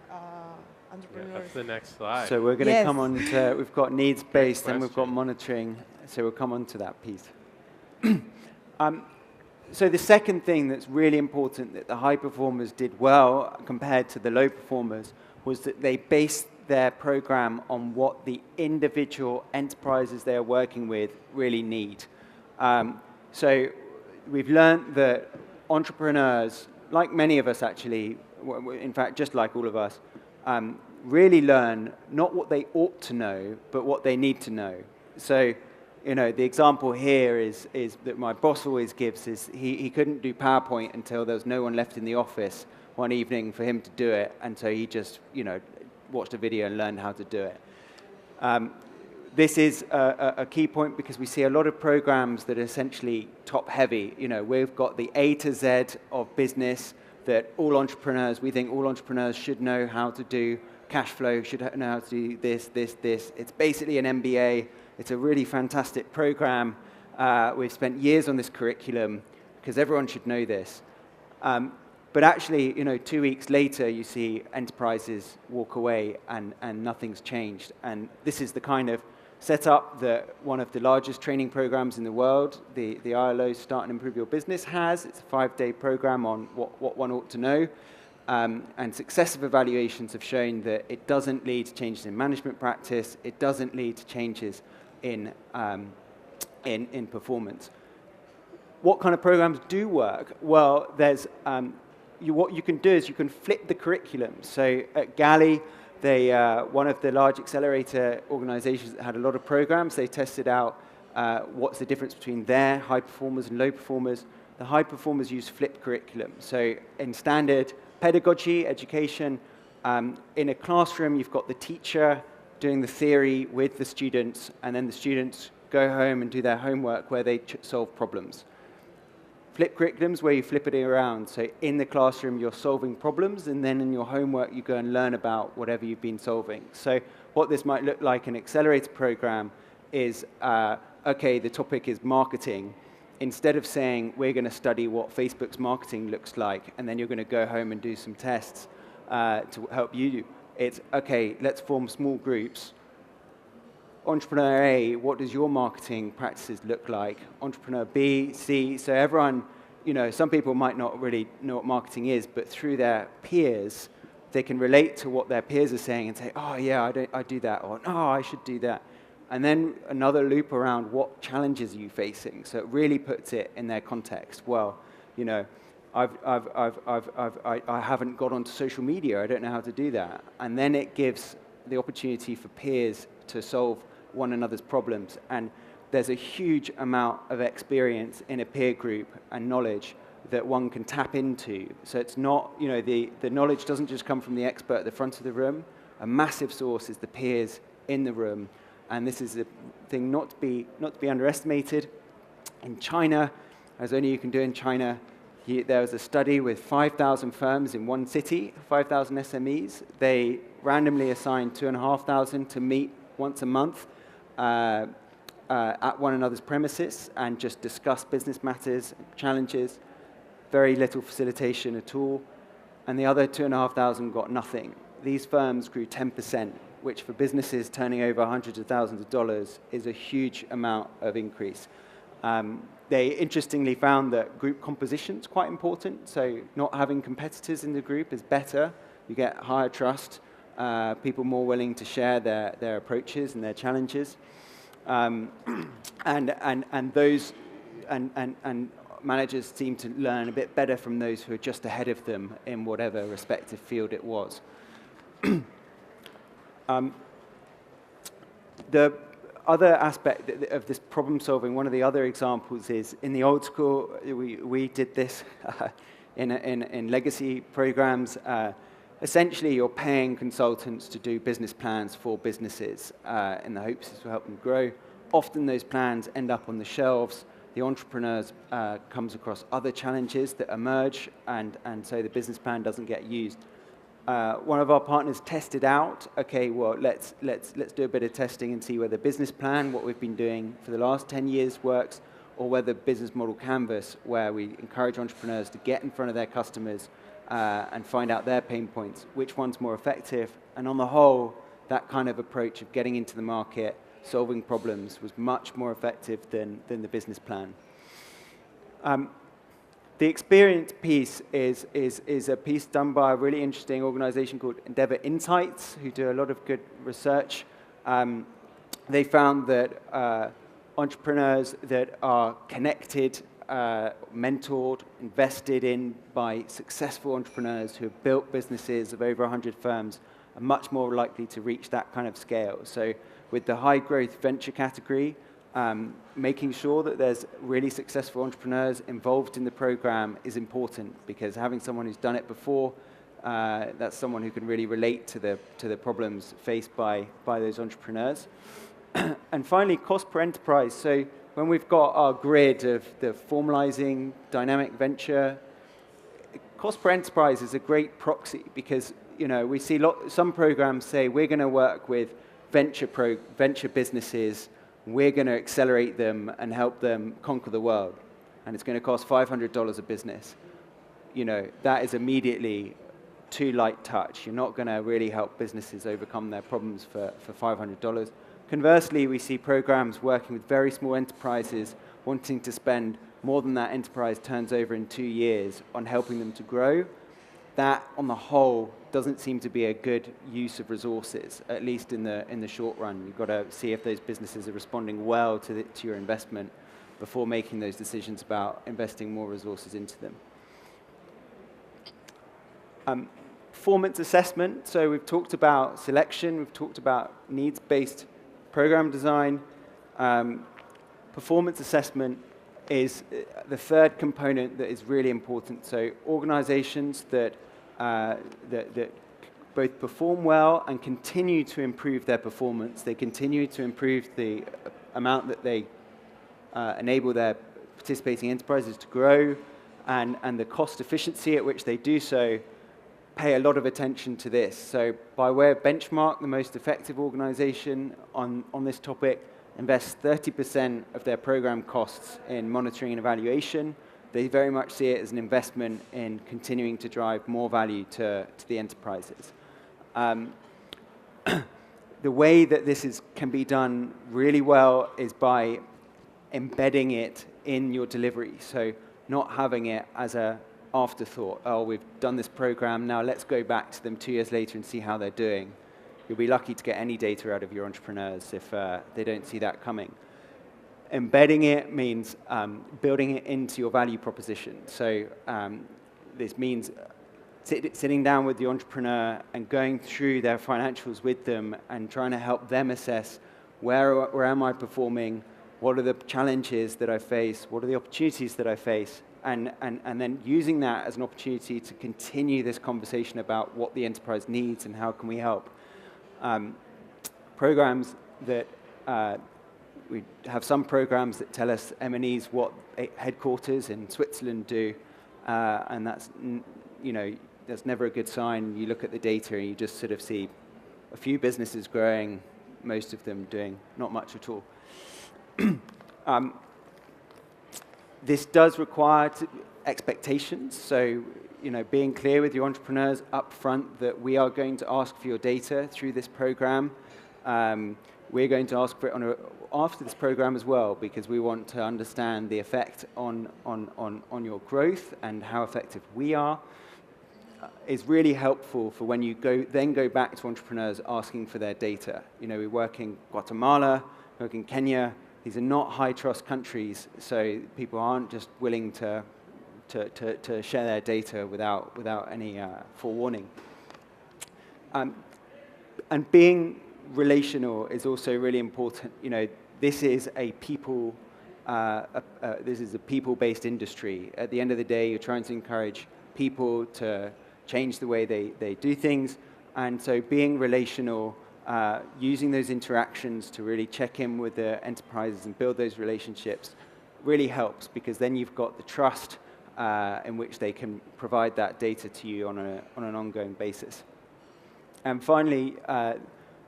S16: entrepreneurs?
S1: Yeah, that's the next slide.
S2: So we're going to come on to, we've got needs-based and we've got monitoring, so we'll come on to that piece. So the second thing that's really important that the high performers did well compared to the low performers was that they based their program on what the individual enterprises they are working with really need. So we've learned that entrepreneurs, like many of us actually, in fact, just like all of us, really learn not what they ought to know, but what they need to know. So, the example here is that my boss always gives is he couldn't do PowerPoint until there was no one left in the office one evening for him to do it, and so he just, watched a video and learned how to do it. This is a key point because we see a lot of programs that are essentially top-heavy. We've got the A to Z of business that we think all entrepreneurs should know how to do. Cash flow, should know how to do this. It's basically an MBA. It's a really fantastic program. We've spent years on this curriculum because everyone should know this. But actually, 2 weeks later, you see enterprises walk away and nothing's changed. And this is the kind of setup that one of the largest training programs in the world, the ILO Start and Improve Your Business, has. It's a 5-day program on what one ought to know. And successive evaluations have shown that it doesn't lead to changes in management practice. It doesn't lead to changes in performance. What kind of programs do work? Well, there's what you can do is you can flip the curriculum. So at Galley, they one of the large accelerator organizations that had a lot of programs. They tested out what's the difference between their high performers and low performers. The high performers use flipped curriculum. So in standard pedagogy, education, in a classroom, you've got the teacher doing the theory with the students, and then the students go home and do their homework where they solve problems. Flip curriculums, where you flip it around. So in the classroom, you're solving problems, and then in your homework, you go and learn about whatever you've been solving. So what this might look like in an accelerator program is, okay, the topic is marketing. Instead of saying, we're going to study what Facebook's marketing looks like, and then you're going to go home and do some tests to help you, it's, okay, let's form small groups. Entrepreneur A, what does your marketing practices look like? Entrepreneur B, C, so everyone, you know, some people might not really know what marketing is, but through their peers, they can relate to what their peers are saying and say, oh yeah, I do that, or no, I should do that. And then another loop around what challenges are you facing? So it really puts it in their context. Well, you know, I haven't got onto social media, I don't know how to do that. And then it gives the opportunity for peers to solve one another's problems. And there's a huge amount of experience in a peer group and knowledge that one can tap into. So it's not, you know, the knowledge doesn't just come from the expert at the front of the room. A massive source is the peers in the room. And this is a thing not to be underestimated. In China, as only you can do in China, there was a study with 5,000 firms in one city, 5,000 SMEs. They randomly assigned 2,500 to meet once a month at one another's premises and just discuss business matters, challenges, very little facilitation at all. And the other 2,500 got nothing. These firms grew 10%, which for businesses turning over hundreds of thousands of dollars is a huge amount of increase. They interestingly found that group composition is quite important, so not having competitors in the group is better. You get higher trust, people more willing to share their approaches and their challenges. And managers seem to learn a bit better from those who are just ahead of them in whatever respective field it was. The other aspect of this problem solving, one of the other examples is in the old school, we did this in legacy programs. Essentially, you're paying consultants to do business plans for businesses in the hopes this will help them grow. Often those plans end up on the shelves. The entrepreneurs comes across other challenges that emerge, and so the business plan doesn't get used. One of our partners tested out, okay, well, let's do a bit of testing and see whether business plan, what we've been doing for the last 10 years works, or whether business model canvas, where we encourage entrepreneurs to get in front of their customers and find out their pain points, which one's more effective. And on the whole, that kind of approach of getting into the market, solving problems, was much more effective than the business plan. The experience piece is a piece done by a really interesting organization called Endeavor Insights, who do a lot of good research. They found that entrepreneurs that are connected, mentored, invested in by successful entrepreneurs who have built businesses of over 100 firms are much more likely to reach that kind of scale. So with the high growth venture category, making sure that there's really successful entrepreneurs involved in the program is important, because having someone who's done it before, that's someone who can really relate to the problems faced by those entrepreneurs. And finally, cost per enterprise. So when we've got our grid of the formalizing dynamic venture, cost per enterprise is a great proxy, because we see some programs say we're going to work with venture businesses. We're going to accelerate them and help them conquer the world. And it's going to cost $500 a business. That is immediately too light touch. You're not going to really help businesses overcome their problems for $500. Conversely, we see programs working with very small enterprises wanting to spend more than that enterprise turns over in 2 years on helping them to grow. That, on the whole, doesn't seem to be a good use of resources, at least in the short run. You've got to see if those businesses are responding well to your investment before making those decisions about investing more resources into them. Performance assessment. So we've talked about selection. We've talked about needs-based program design. Performance assessment is the third component that is really important. So organizations that both perform well and continue to improve their performance. They continue to improve the amount that they enable their participating enterprises to grow, and the cost efficiency at which they do so, pay a lot of attention to this. So by way of benchmark, the most effective organization on this topic invests 30% of their program costs in monitoring and evaluation. They very much see it as an investment in continuing to drive more value to the enterprises. The way that this can be done really well is by embedding it in your delivery. So not having it as a afterthought. Oh, we've done this program, now let's go back to them 2 years later and see how they're doing. You'll be lucky to get any data out of your entrepreneurs if they don't see that coming. Embedding it means building it into your value proposition. So this means sitting down with the entrepreneur and going through their financials with them and trying to help them assess where am I performing, what are the challenges that I face, what are the opportunities that I face, and then using that as an opportunity to continue this conversation about what the enterprise needs and how can we help. Programs that, we have some programs that tell us M&Es what headquarters in Switzerland do, and that's, that's never a good sign. You look at the data and you just sort of see a few businesses growing, most of them doing not much at all. This does require expectations, so being clear with your entrepreneurs up front that we are going to ask for your data through this program. We're going to ask for it after this program as well, because we want to understand the effect on your growth and how effective we are. Is really helpful for when you then go back to entrepreneurs asking for their data. We work in Guatemala, we work in Kenya. These are not high-trust countries, so people aren't just willing to share their data without any forewarning. And being relational is also really important. This is a people, this is a people-based industry. At the end of the day, you're trying to encourage people to change the way they do things, and so being relational, using those interactions to really check in with the enterprises and build those relationships really helps, because then you've got the trust in which they can provide that data to you on an ongoing basis. And finally,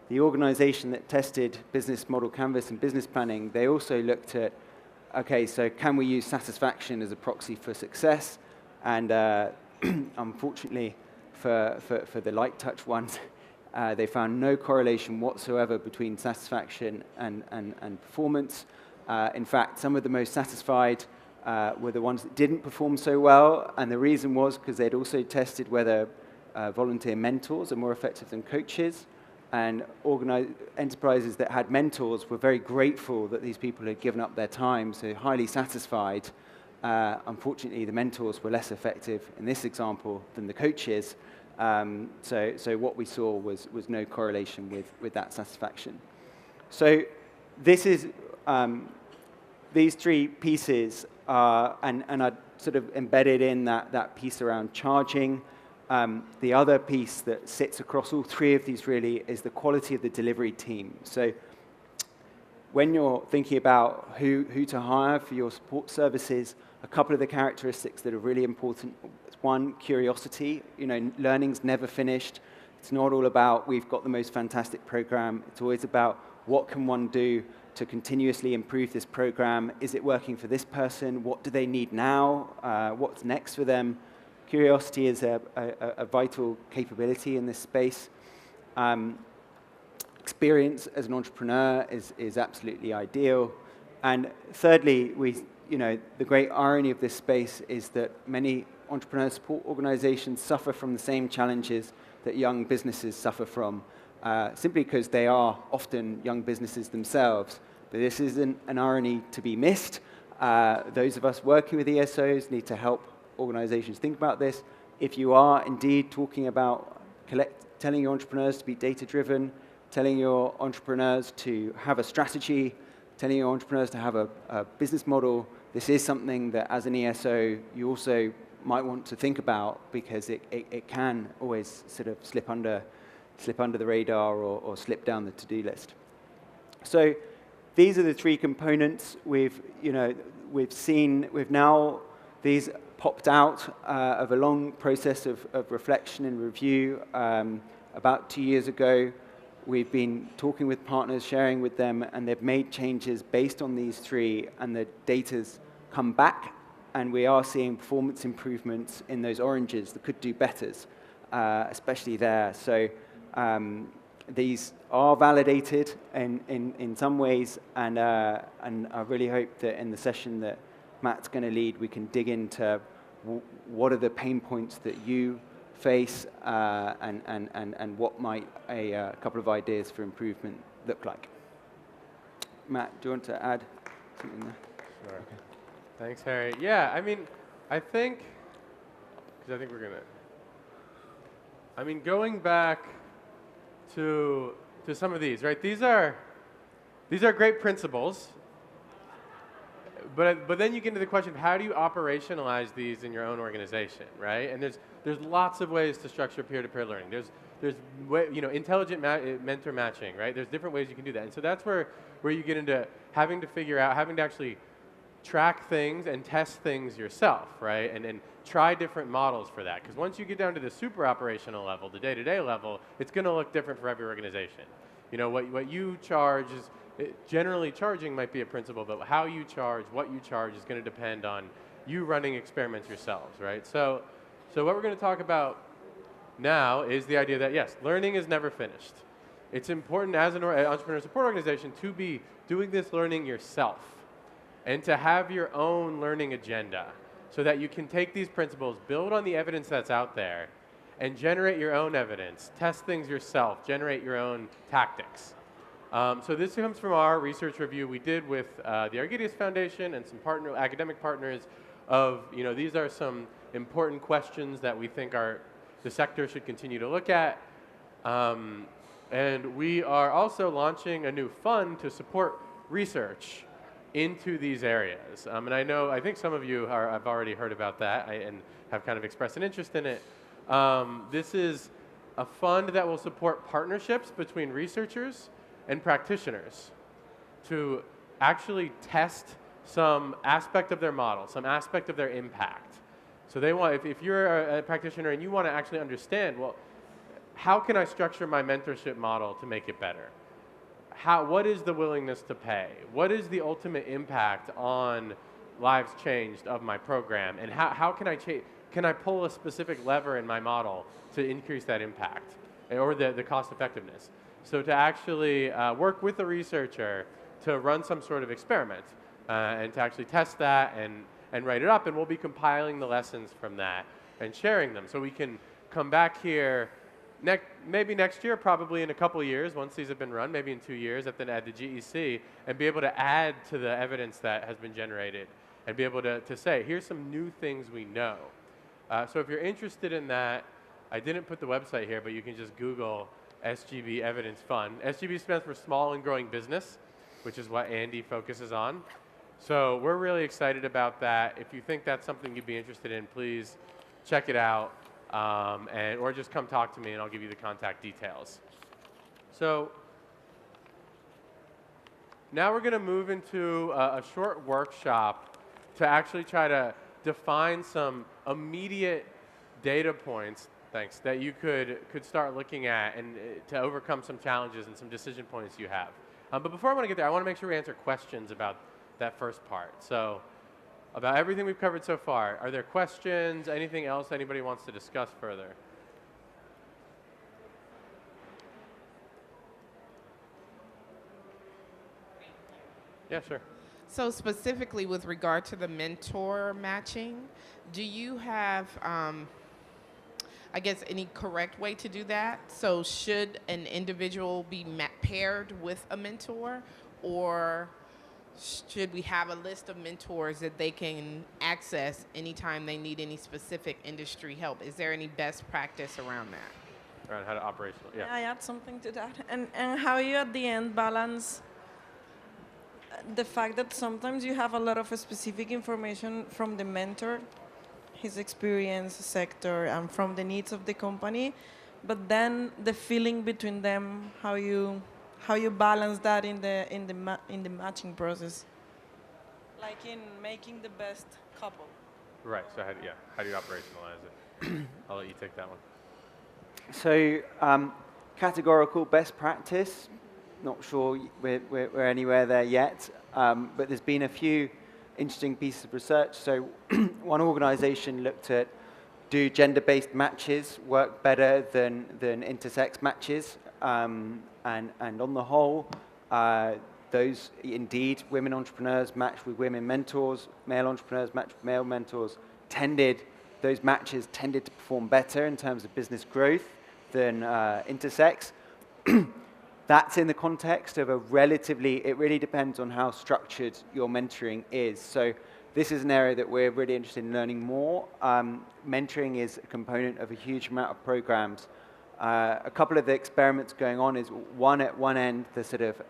S2: the organization that tested business model canvas and business planning, they also looked at, okay, so can we use satisfaction as a proxy for success? And unfortunately, for the light touch ones, they found no correlation whatsoever between satisfaction and performance. In fact, some of the most satisfied were the ones that didn't perform so well, and the reason was because they'd also tested whether volunteer mentors are more effective than coaches, and enterprises that had mentors were very grateful that these people had given up their time, so highly satisfied. Unfortunately, the mentors were less effective in this example than the coaches. So what we saw was no correlation with that satisfaction. So this is these three pieces and are sort of embedded in that piece around charging. The other piece that sits across all three of these really is the quality of the delivery team. So when you're thinking about who to hire for your support services, a couple of the characteristics that are really important. One, curiosity. Learning's never finished. It's not all about we've got the most fantastic program. It's always about what can one do to continuously improve this program. Is it working for this person? What do they need now? What's next for them? Curiosity is a vital capability in this space. Experience as an entrepreneur is absolutely ideal. And thirdly, the great irony of this space is that many entrepreneur support organizations suffer from the same challenges that young businesses suffer from, simply because they are often young businesses themselves. But this isn't an irony to be missed. Those of us working with ESOs need to help organizations think about this. If you are indeed talking about telling your entrepreneurs to be data-driven, telling your entrepreneurs to have a strategy, telling your entrepreneurs to have a business model, this is something that as an ESO you also might want to think about, because it can always sort of slip under the radar or slip down the to-do list. So these are the three components. we've now, these popped out of a long process of reflection and review. About 2 years ago, we've been talking with partners, sharing with them, and they've made changes based on these three, and the data's come back, and we are seeing performance improvements in those oranges that could do betters, especially there. So these are validated in some ways, and I really hope that in the session that Matt's going to lead, we can dig into what are the pain points that you face, and what might a couple of ideas for improvement look like. Matt, do you want to add something there?
S1: Sure. Okay. Thanks, Harry. Yeah, I mean, I think we're going to, I mean, going back to some of these, right? These are great principles, but then you get into the question of how do you operationalize these in your own organization, right? And there's lots of ways to structure peer-to-peer learning. There's intelligent mentor matching, right? There's different ways you can do that, and so that's where you get into having to actually track things and test things yourself, right? And try different models for that. Because once you get down to the super operational level, the day-to-day level, it's going to look different for every organization. You know, what you charge is, generally charging might be a principle, but how you charge, what you charge is going to depend on you running experiments yourselves, right? So what we're going to talk about now is the idea that, yes, learning is never finished. It's important as an entrepreneur support organization to be doing this learning yourself, and to have your own learning agenda so that you can take these principles, build on the evidence that's out there, and generate your own evidence, test things yourself, generate your own tactics. So this comes from our research review we did with the Argidius Foundation and some academic partners of, these are some important questions that we think the sector should continue to look at. And we are also launching a new fund to support research into these areas. And I think some of you have already heard about that and have kind of expressed an interest in it. This is a fund that will support partnerships between researchers and practitioners to actually test some aspect of their model, some aspect of their impact. So they want, if you're a practitioner and you want to actually understand, well, how can I structure my mentorship model to make it better? What is the willingness to pay? What is the ultimate impact on lives changed of my program? And how can I pull a specific lever in my model to increase that impact or the cost effectiveness? So to actually work with a researcher to run some sort of experiment and to actually test that and write it up, and we'll be compiling the lessons from that and sharing them so we can come back here maybe next year, probably in a couple of years, once these have been run, maybe in 2 years at the GEC, and be able to add to the evidence that has been generated and be able to say, here's some new things we know. So if you're interested in that, I didn't put the website here, but you can just Google SGB Evidence Fund. SGB stands for Small and Growing Business, which is what Andy focuses on. So we're really excited about that. If you think that's something you'd be interested in, please check it out. Or just come talk to me and I'll give you the contact details. So now we're going to move into a short workshop to actually try to define some immediate data points, that you could start looking at and to overcome some challenges and some decision points you have. But before I want to get there, I want to make sure we answer questions about that first part. So about everything we've covered so far. Are there questions, anything else anybody wants to discuss further? Yeah, sure.
S6: So specifically with regard to the mentor matching, do you have, I guess, any correct way to do that? So should an individual be paired with a mentor, or should we have a list of mentors that they can access anytime they need any specific industry help? Is there any best practice around that?
S1: Around how to operational, yeah.
S11: I add something to that. And how you at the end balance the fact that sometimes you have a lot of specific information from the mentor, his experience, sector, and from the needs of the company, but then the feeling between them, how you balance that in the matching process. like in making the best couple.
S1: Right. So how do you operationalize it? I'll let you take that one.
S2: So categorical best practice, not sure we're anywhere there yet, but there's been a few interesting pieces of research. So one organization looked at, do gender-based matches work better than intersex matches? And on the whole, those indeed, women entrepreneurs matched with women mentors, male entrepreneurs matched with male mentors, those matches tended to perform better in terms of business growth than intersex. That's in the context of it really depends on how structured your mentoring is. So this is an area that we're really interested in learning more. Mentoring is a component of a huge amount of programs. A couple of the experiments going on is one at one end, the sort of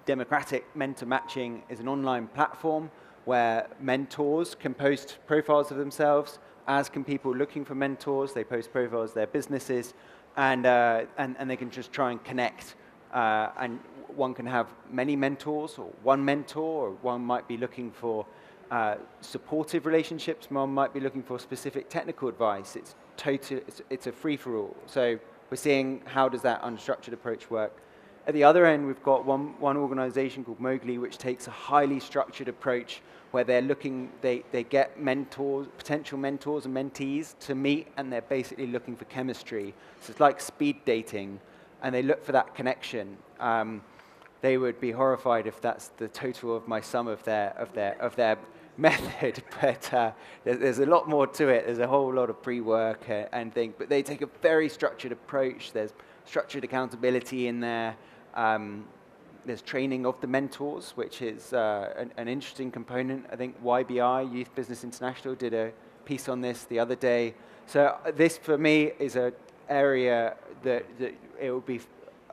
S2: democratic mentor matching is an online platform where mentors can post profiles of themselves, as can people looking for mentors. They post profiles of their businesses, and they can just try and connect. And one can have many mentors, or one mentor, or one might be looking for supportive relationships, one might be looking for specific technical advice. It's a free-for-all. So we're seeing how does that unstructured approach work. At the other end, we've got one organization called Mowgli, which takes a highly structured approach where they get mentors, potential mentors and mentees to meet, and they're basically looking for chemistry. So it's like speed dating, and they look for that connection. They would be horrified if that's the total of my sum of their method, but there's a lot more to it. There's a whole lot of pre-work and things, but they take a very structured approach. There's structured accountability in there. There's training of the mentors, which is an interesting component. I think YBI, Youth Business International, did a piece on this the other day. So this, for me, is an area that it would be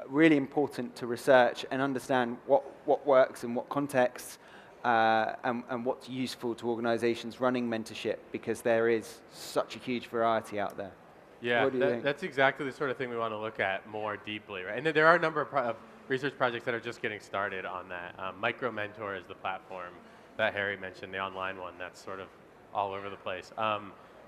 S2: really important to research and understand what works in what contexts, and what's useful to organizations running mentorship, because there is such a huge variety out there.
S1: Yeah,
S2: what do you think?
S1: That's exactly the sort of thing we want to look at more deeply, right? And there are a number of research projects that are just getting started on that. Micro Mentor is the platform that Harry mentioned, the online one that's sort of all over the place.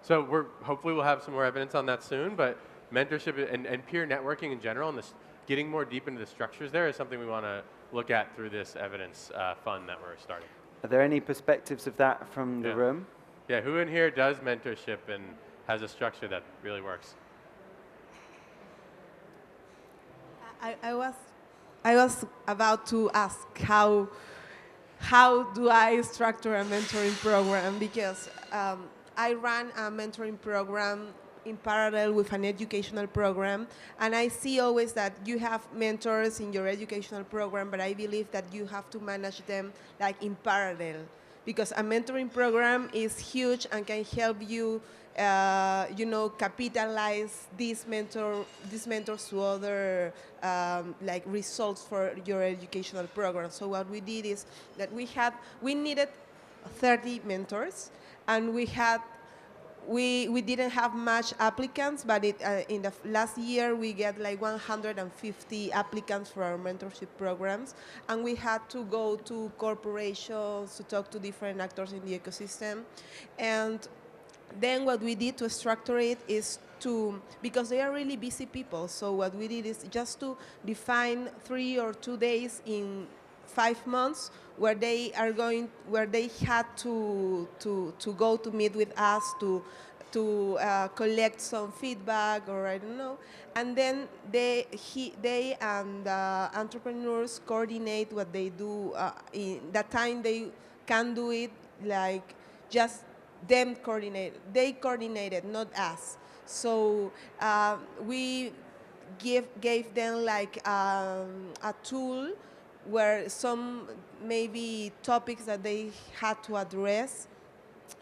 S1: So hopefully we'll have some more evidence on that soon, but mentorship and peer networking in general, and this getting more deep into the structures there is something we want to look at through this evidence fund that we're starting.
S2: Are there any perspectives of that from the room?
S1: Yeah, who in here does mentorship and has a structure that really works?
S16: I was about to ask how do I structure a mentoring program, because I run a mentoring program in parallel with an educational program, and I see always that you have mentors in your educational program, but I believe that you have to manage them like in parallel, because a mentoring program is huge and can help you capitalize these mentors to other like results for your educational program. So what we did is that we needed 30 mentors, and we didn't have much applicants, but in the last year we get like 150 applicants for our mentorship programs, and we had to go to corporations to talk to different actors in the ecosystem. And then what we did to structure it is because they are really busy people, so what we did is just to define 3 or 2 days in 5 months where they had to go to meet with us to collect some feedback, or I don't know, and then they and entrepreneurs coordinate what they do. In that time they can do it like just them coordinate. They coordinated, not us. So we gave them like a tool where some maybe topics that they had to address,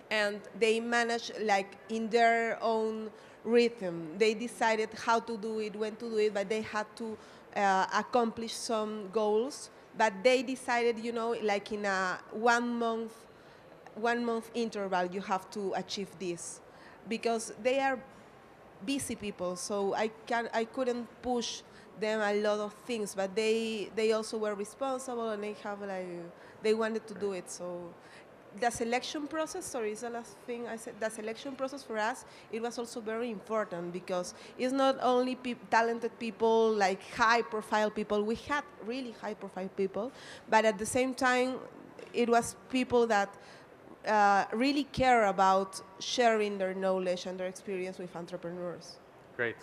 S16: and they managed like in their own rhythm. They decided how to do it, when to do it, but they had to accomplish some goals. But they decided, like in a 1 month interval, you have to achieve this, because they are busy people. So I couldn't push them a lot of things, but they also were responsible, and they wanted to do it. So the selection process, sorry, is the last thing I said. The selection process for us, it was also very important, because it's not only talented people, like high-profile people. We had really high-profile people, but at the same time, it was people that really care about sharing their knowledge and their experience with entrepreneurs.
S1: Great.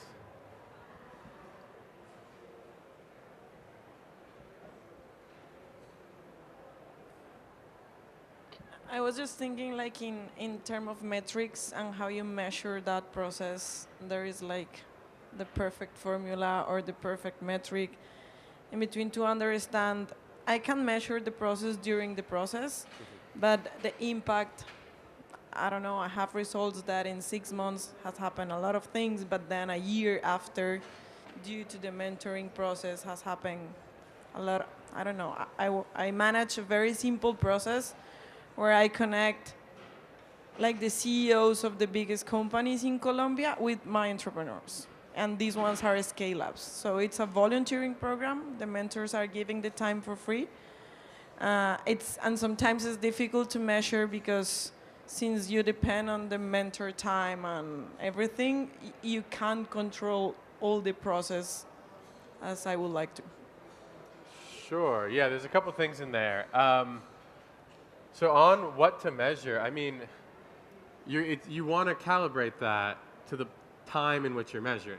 S11: I was just thinking, like, in terms of metrics and how you measure that process, there is like the perfect formula or the perfect metric in between to understand. I can measure the process during the process, but the impact, I don't know, I have results that in 6 months has happened a lot of things, but then a year after, due to the mentoring process, has happened a lot. I don't know. I manage a very simple process where I connect like the CEOs of the biggest companies in Colombia with my entrepreneurs. And these ones are scale-ups. So it's a volunteering program. The mentors are giving the time for free. And sometimes it's difficult to measure, because since you depend on the mentor time and everything, you can't control all the process as I would like to.
S1: Sure. Yeah, there's a couple things in there. So on what to measure, I mean, you want to calibrate that to the time in which you're measuring.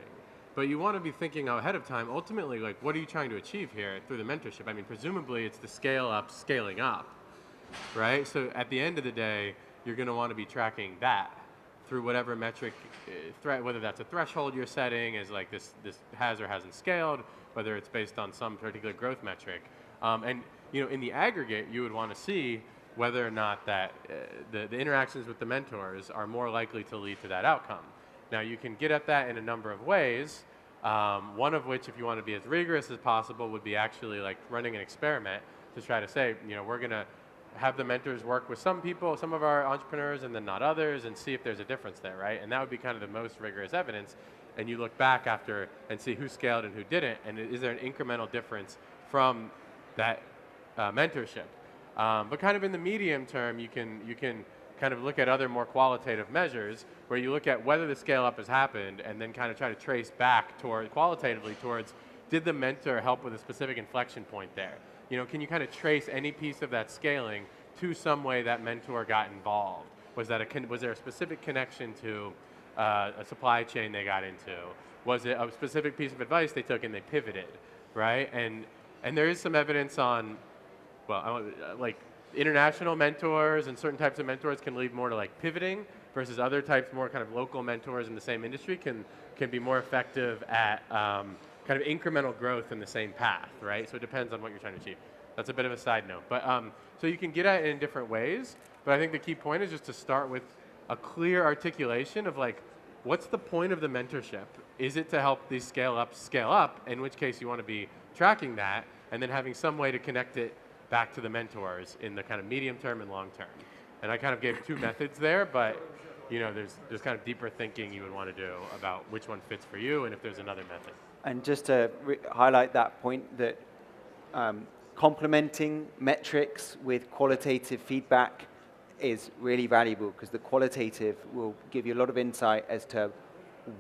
S1: But you want to be thinking ahead of time, ultimately, like, what are you trying to achieve here through the mentorship? I mean, presumably it's the scaling up, right? So at the end of the day, you're going to want to be tracking that through whatever metric, whether that's a threshold you're setting as like this has or hasn't scaled, whether it's based on some particular growth metric. And in the aggregate, you would want to see whether or not that the interactions with the mentors are more likely to lead to that outcome. Now, you can get at that in a number of ways, one of which, if you want to be as rigorous as possible, would be actually like running an experiment to try to say, we're going to have the mentors work with some people, some of our entrepreneurs, and then not others, and see if there's a difference there, right? And that would be kind of the most rigorous evidence. And you look back after and see who scaled and who didn't, and is there an incremental difference from that mentorship? But kind of in the medium term, you can kind of look at other more qualitative measures where you look at whether the scale up has happened, and then kind of try to trace back qualitatively towards, did the mentor help with a specific inflection point there? Can you kind of trace any piece of that scaling to some way that mentor got involved? Was there a specific connection to a supply chain they got into? Was it a specific piece of advice they took and they pivoted, right? And there is some evidence on, like international mentors and certain types of mentors can lead more to like pivoting, versus other types, more kind of local mentors in the same industry can be more effective at kind of incremental growth in the same path, right? So it depends on what you're trying to achieve. That's a bit of a side note. But so you can get at it in different ways, but I think the key point is just to start with a clear articulation of like, what's the point of the mentorship? Is it to help these scale up, in which case you want to be tracking that, and then having some way to connect it back to the mentors in the kind of medium term and long term. And I kind of gave two methods there, but there's kind of deeper thinking you would want to do about which one fits for you and if there's another method.
S2: And just to highlight that point, that complementing metrics with qualitative feedback is really valuable, because the qualitative will give you a lot of insight as to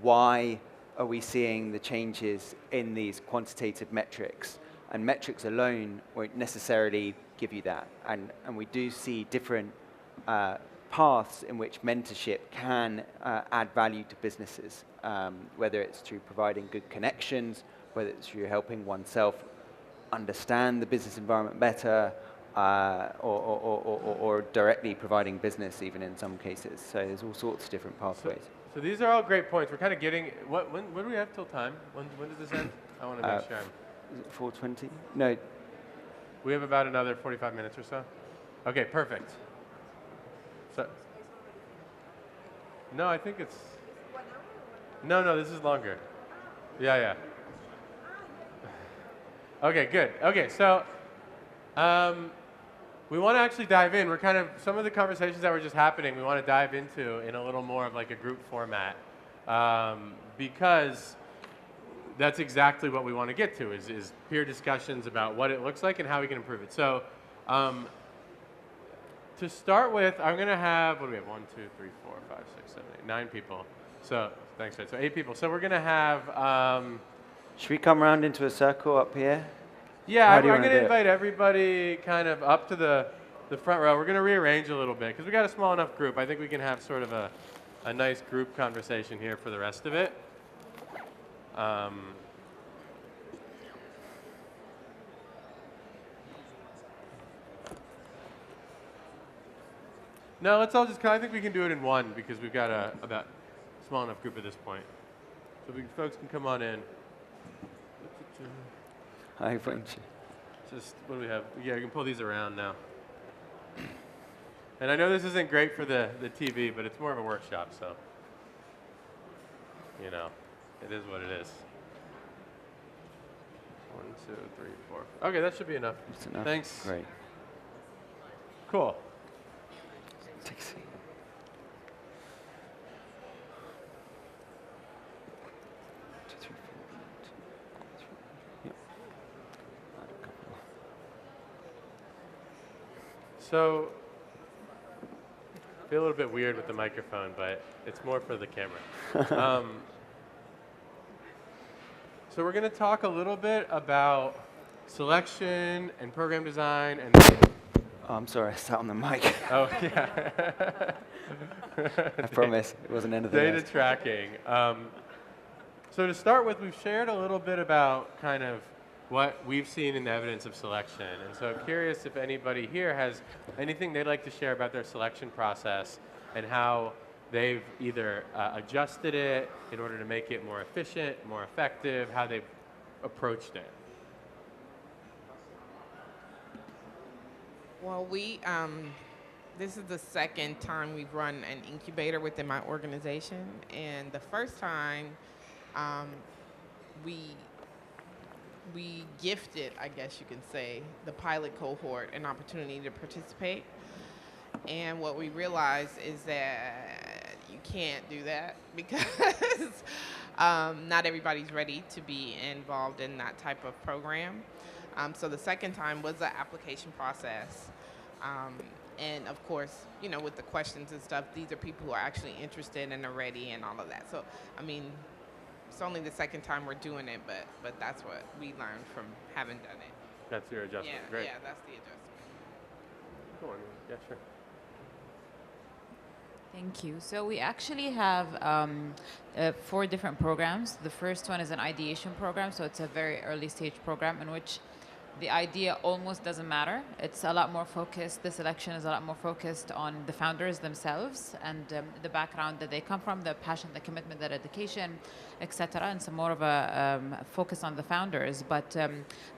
S2: why are we seeing the changes in these quantitative metrics. And metrics alone won't necessarily give you that. And we do see different paths in which mentorship can add value to businesses, whether it's through providing good connections, whether it's through helping oneself understand the business environment better, or directly providing business even in some cases. So there's all sorts of different pathways.
S1: So these are all great points. We're kind of getting, when do we have till time? When does this end? I want to make sure.
S2: Is it 4:20? No.
S1: We have about another 45 minutes or so. Okay, perfect. So, no, I think it's, no, this is longer. Yeah. Okay, good. Okay, so we want to actually dive in. We're kind of, some of the conversations that were just happening, we want to dive into in a little more of like a group format, because that's exactly what we want to get to is peer discussions about what it looks like and how we can improve it. So to start with, I'm going to have, what do we have? 1, 2, 3, 4, 5, 6, 7, 8, 9 people. So thanks, Fred. So 8 people. So we're going to have...
S2: should we come around into a circle up here?
S1: Yeah,
S2: How
S1: I'm
S2: do you wanna
S1: going
S2: do
S1: to
S2: it?
S1: invite everybody kind of up to the front row. We're going to rearrange a little bit because we got a small enough group. I think we can have sort of a nice group conversation here for the rest of it. No, let's all just, I think we can do it in one because we've got about small enough group at this point. So folks can come on in.
S2: Hi, French.
S1: Just, what do we have? Yeah, we can pull these around now. And I know this isn't great for the TV, but it's more of a workshop, so, you know, it is what it is. 1, 2, 3, 4. Okay, that should be enough.
S2: That's enough.
S1: Thanks.
S2: Great.
S1: Cool.
S2: Take a seat.
S1: So, I feel a little bit weird with the microphone, but it's more for the camera. So we're going to talk a little bit about selection and program design and...
S2: Oh, I'm sorry, I sat on the mic.
S1: Oh, yeah.
S2: I promise, it wasn't anything
S1: Data
S2: else.
S1: tracking. So to start with, we've shared a little bit about kind of what we've seen in the evidence of selection. And so I'm curious if anybody here has anything they'd like to share about their selection process and how they've either adjusted it in order to make it more efficient, more effective, how they've approached it.
S6: Well, this is the second time we've run an incubator within my organization. And the first time, we gifted, I guess you can say, the pilot cohort an opportunity to participate. And what we realized is that you can't do that because not everybody's ready to be involved in that type of program. So the second time was the application process. And of course, you know, with the questions and stuff, these are people who are actually interested and are ready and all of that. So, I mean, it's only the second time we're doing it, but that's what we learned from having done it.
S1: That's your adjustment.
S6: Yeah,
S1: Great.
S6: yeah, that's the adjustment.
S1: Go on. Yeah, sure.
S9: Thank you. So we actually have 4 different programs. The first one is an ideation program, so it's a very early stage program in which the idea almost doesn't matter. It's a lot more focused, the selection is a lot more focused on the founders themselves and the background that they come from, the passion, the commitment, the dedication, etc. And some more of a focus on the founders. But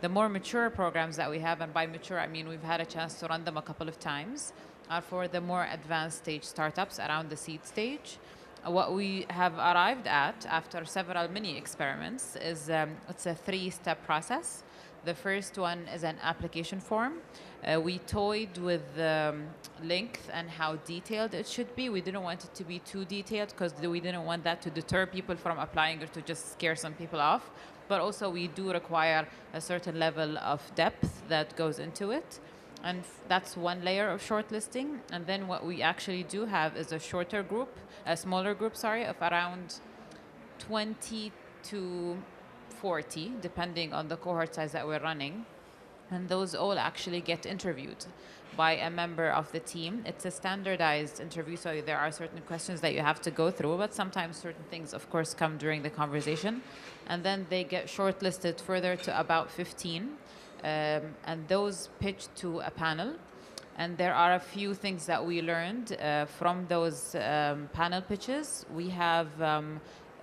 S9: the more mature programs that we have, and by mature I mean we've had a chance to run them a couple of times, are for the more advanced stage startups around the seed stage. What we have arrived at after several mini experiments is it's a 3-step process. The first one is an application form. We toyed with the length and how detailed it should be. We didn't want it to be too detailed because we didn't want that to deter people from applying or to just scare some people off. But also we do require a certain level of depth that goes into it. And that's one layer of shortlisting. And then what we actually do have is a smaller group, of around 20 to 40, depending on the cohort size that we're running. And those all actually get interviewed by a member of the team. It's a standardized interview, so there are certain questions that you have to go through, but sometimes certain things, of course, come during the conversation. And then they get shortlisted further to about 15. And those pitched to a panel. And there are a few things that we learned from those panel pitches. We have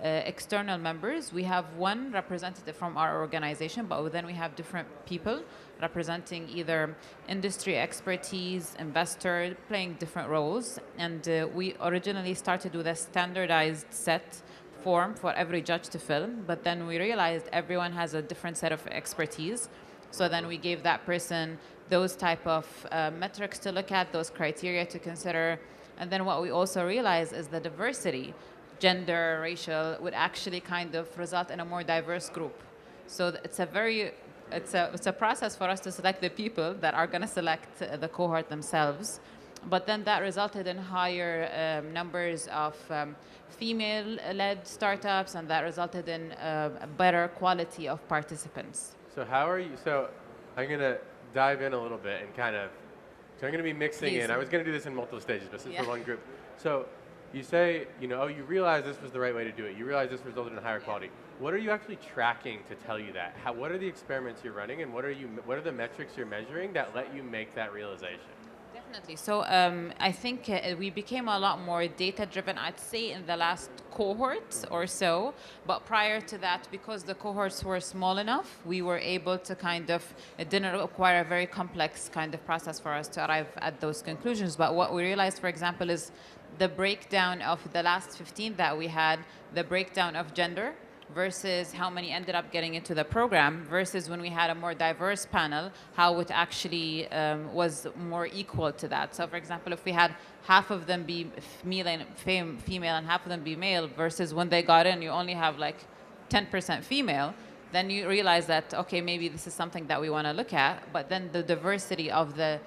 S9: external members. We have one representative from our organization, but then we have different people representing either industry expertise, investor, playing different roles. And we originally started with a standardized set form for every judge to fill, but then we realized everyone has a different set of expertise. So then we gave that person those type of metrics to look at, those criteria to consider. And then what we also realized is the diversity gender, racial, would actually kind of result in a more diverse group. So it's a very, it's a process for us to select the people that are going to select the cohort themselves. But then that resulted in higher numbers of female-led startups, and that resulted in a better quality of participants.
S1: So how are you, so I'm going to dive in a little bit and kind of, so I'm going to be mixing
S9: Please.
S1: in. I was going to do this in multiple stages, but since
S9: Yeah.
S1: we're one group. So you say, you know, oh, you realize this was the right way to do it. You realize this resulted in higher quality. What are you actually tracking to tell you that? What are the experiments you're running, and what are the metrics you're measuring that let you make that realization?
S9: Definitely. So I think we became a lot more data-driven, I'd say, in the last cohort or so. But prior to that, because the cohorts were small enough, we were able to kind of, it didn't require a very complex kind of process for us to arrive at those conclusions. But what we realized, for example, is the breakdown of the last 15 that we had, the breakdown of gender, versus how many ended up getting into the program, versus when we had a more diverse panel, how it actually was more equal to that. So for example, if we had half of them be female and half of them be male, versus when they got in, you only have like 10% female, then you realize that, okay, maybe this is something that we want to look at, but then the diversity of the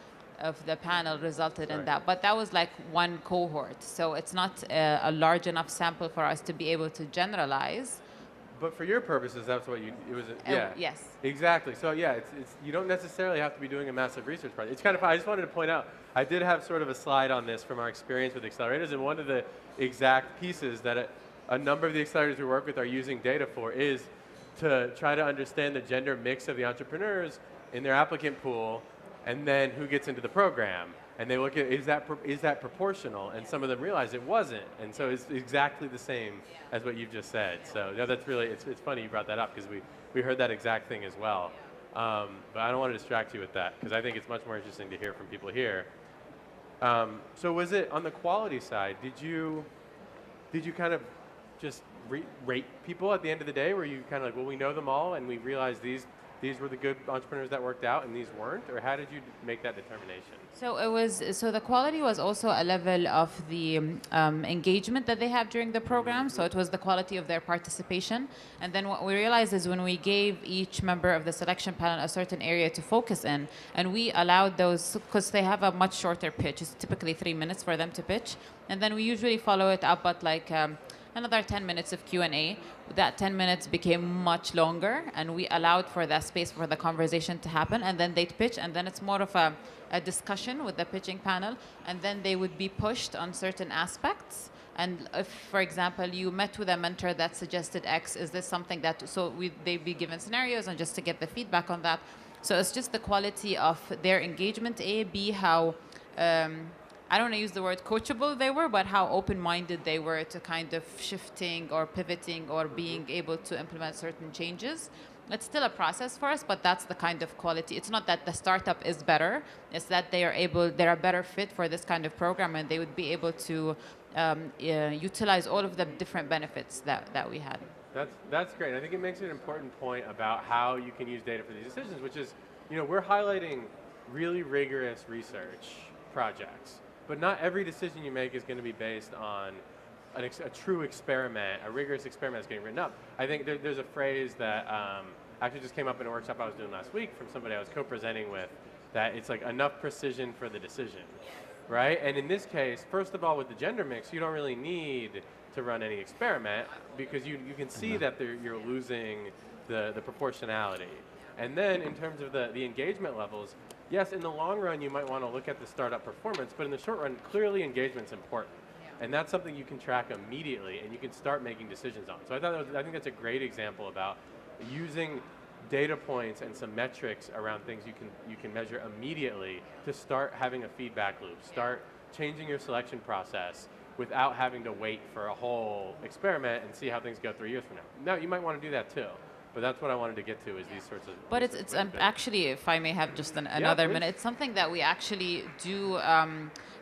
S9: panel resulted in that. But that was like one cohort, so it's not a large enough sample for us to be able to generalize.
S1: But for your purposes, that's what it was, yeah.
S9: Yes.
S1: Exactly. So yeah, it's you don't necessarily have to be doing a massive research project. It's kind of, I just wanted to point out, I did have sort of a slide on this from our experience with accelerators, and one of the exact pieces that a number of the accelerators we work with are using data for is to try to understand the gender mix of the entrepreneurs in their applicant pool, and then who gets into the program. And they look at, is that proportional? And some of them realize it wasn't. And so it's exactly the same as what you've just said. So no, that's really, it's funny you brought that up, because we heard that exact thing as well. But I don't want to distract you with that, because I think it's much more interesting to hear from people here. So was it, on the quality side, did you kind of just rate people at the end of the day? Were you kind of like, well, we know them all, and we realized these were the good entrepreneurs that worked out and these weren't? Or how did you make that determination?
S9: So the quality was also a level of the engagement that they have during the program. So it was the quality of their participation. And then what we realized is when we gave each member of the selection panel a certain area to focus in, and we allowed those, because they have a much shorter pitch, it's typically 3 minutes for them to pitch. And then we usually follow it up at like another 10 minutes of Q&A. That 10 minutes became much longer, and we allowed for that space for the conversation to happen, and then they'd pitch, and then it's more of a discussion with the pitching panel, and then they would be pushed on certain aspects. And if, for example, you met with a mentor that suggested X, is this something that, so they'd be given scenarios and just to get the feedback on that. So it's just the quality of their engagement, A, B, how, I don't want to use the word coachable they were, but how open-minded they were to kind of shifting or pivoting or being able to implement certain changes. It's still a process for us, but that's the kind of quality. It's not that the startup is better, it's that they're a better fit for this kind of program, and they would be able to utilize all of the different benefits that we had.
S1: That's great. I think it makes an important point about how you can use data for these decisions, which is, you know, we're highlighting really rigorous research projects, but not every decision you make is going to be based on a true experiment, a rigorous experiment that's getting written up. I think there's a phrase that actually just came up in a workshop I was doing last week from somebody I was co-presenting with, that it's like enough precision for the decision, right? And in this case, first of all, with the gender mix, you don't really need to run any experiment, because you can see that you're losing the proportionality. And then in terms of the engagement levels, yes, in the long run, you might want to look at the startup performance, but in the short run, clearly engagement's important. And that's something you can track immediately, and you can start making decisions on. So I think that's a great example about using data points and some metrics around things you can measure immediately to start having a feedback loop, start changing your selection process without having to wait for a whole experiment and see how things go 3 years from now. Now, you might want to do that too, But that's what I wanted to get to, is these sorts of.
S9: But it's actually, if I may have just another minute, it's something that we actually do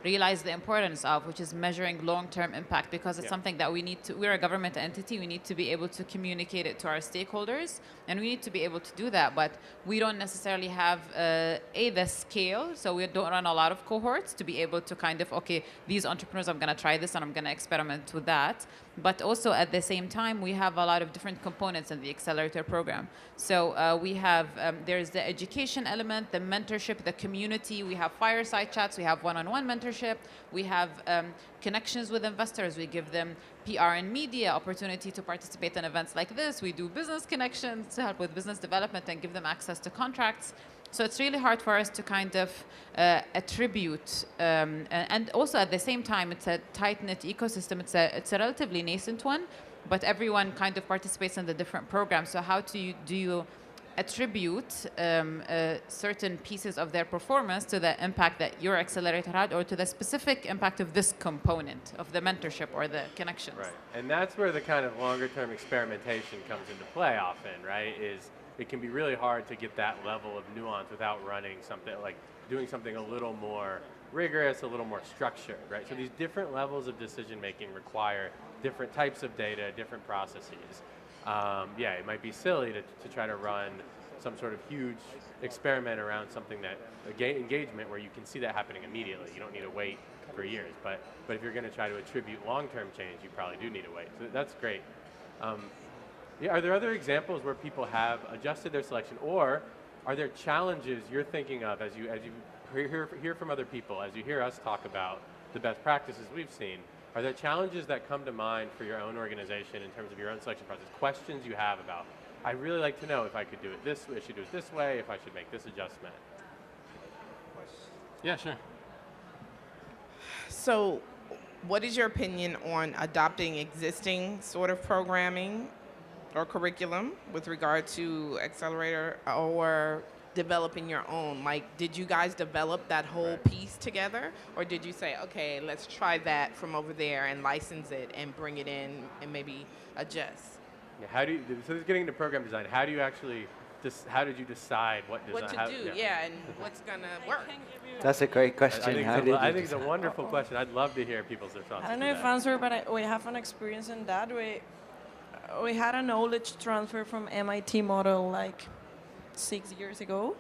S9: realize the importance of, which is measuring long-term impact, because it's something that we're a government entity, we need to be able to communicate it to our stakeholders, and we need to be able to do that, but we don't necessarily have the scale, so we don't run a lot of cohorts to be able to kind of, okay, these entrepreneurs, I'm going to try this and I'm going to experiment with that. But also at the same time, we have a lot of different components in the accelerator program. So we have, there's the education element, the mentorship, the community, we have fireside chats, we have one-on-one mentorship, we have connections with investors, we give them PR and media opportunity to participate in events like this, we do business connections to help with business development and give them access to contracts. So it's really hard for us to kind of attribute, and also at the same time, it's a tight-knit ecosystem. It's a relatively nascent one, but everyone kind of participates in the different programs. So how do you attribute certain pieces of their performance to the impact that your accelerator had, or to the specific impact of this component of the mentorship or the connections?
S1: Right, and that's where the kind of longer-term experimentation comes into play often, right? It can be really hard to get that level of nuance without running something, like doing something a little more rigorous, a little more structured, right? So these different levels of decision-making require different types of data, different processes. It might be silly to try to run some sort of huge experiment around something that, engagement where you can see that happening immediately. You don't need to wait for years, but if you're going to try to attribute long-term change, you probably do need to wait. So that's great. Are there other examples where people have adjusted their selection, or are there challenges you're thinking of as you hear from other people, as you hear us talk about the best practices we've seen? Are there challenges that come to mind for your own organization in terms of your own selection process? Questions you have about, I'd really like to know if I could do it this way, I should do it this way, if I should make this adjustment.
S4: Yeah, sure.
S6: So what is your opinion on adopting existing sort of programming or curriculum with regard to accelerator, or developing your own? Like, did you guys develop that whole piece together, or did you say, okay, let's try that from over there and license it and bring it in and maybe adjust?
S1: Yeah, so getting into program design, how do you actually, how did you decide what design?
S6: What to do, and what's gonna work?
S2: That's a great question.
S1: I think it's a wonderful question. I'd love to hear people's responses.
S11: I don't know if answer, but we have an experience in that. We had a knowledge transfer from MIT model like 6 years ago,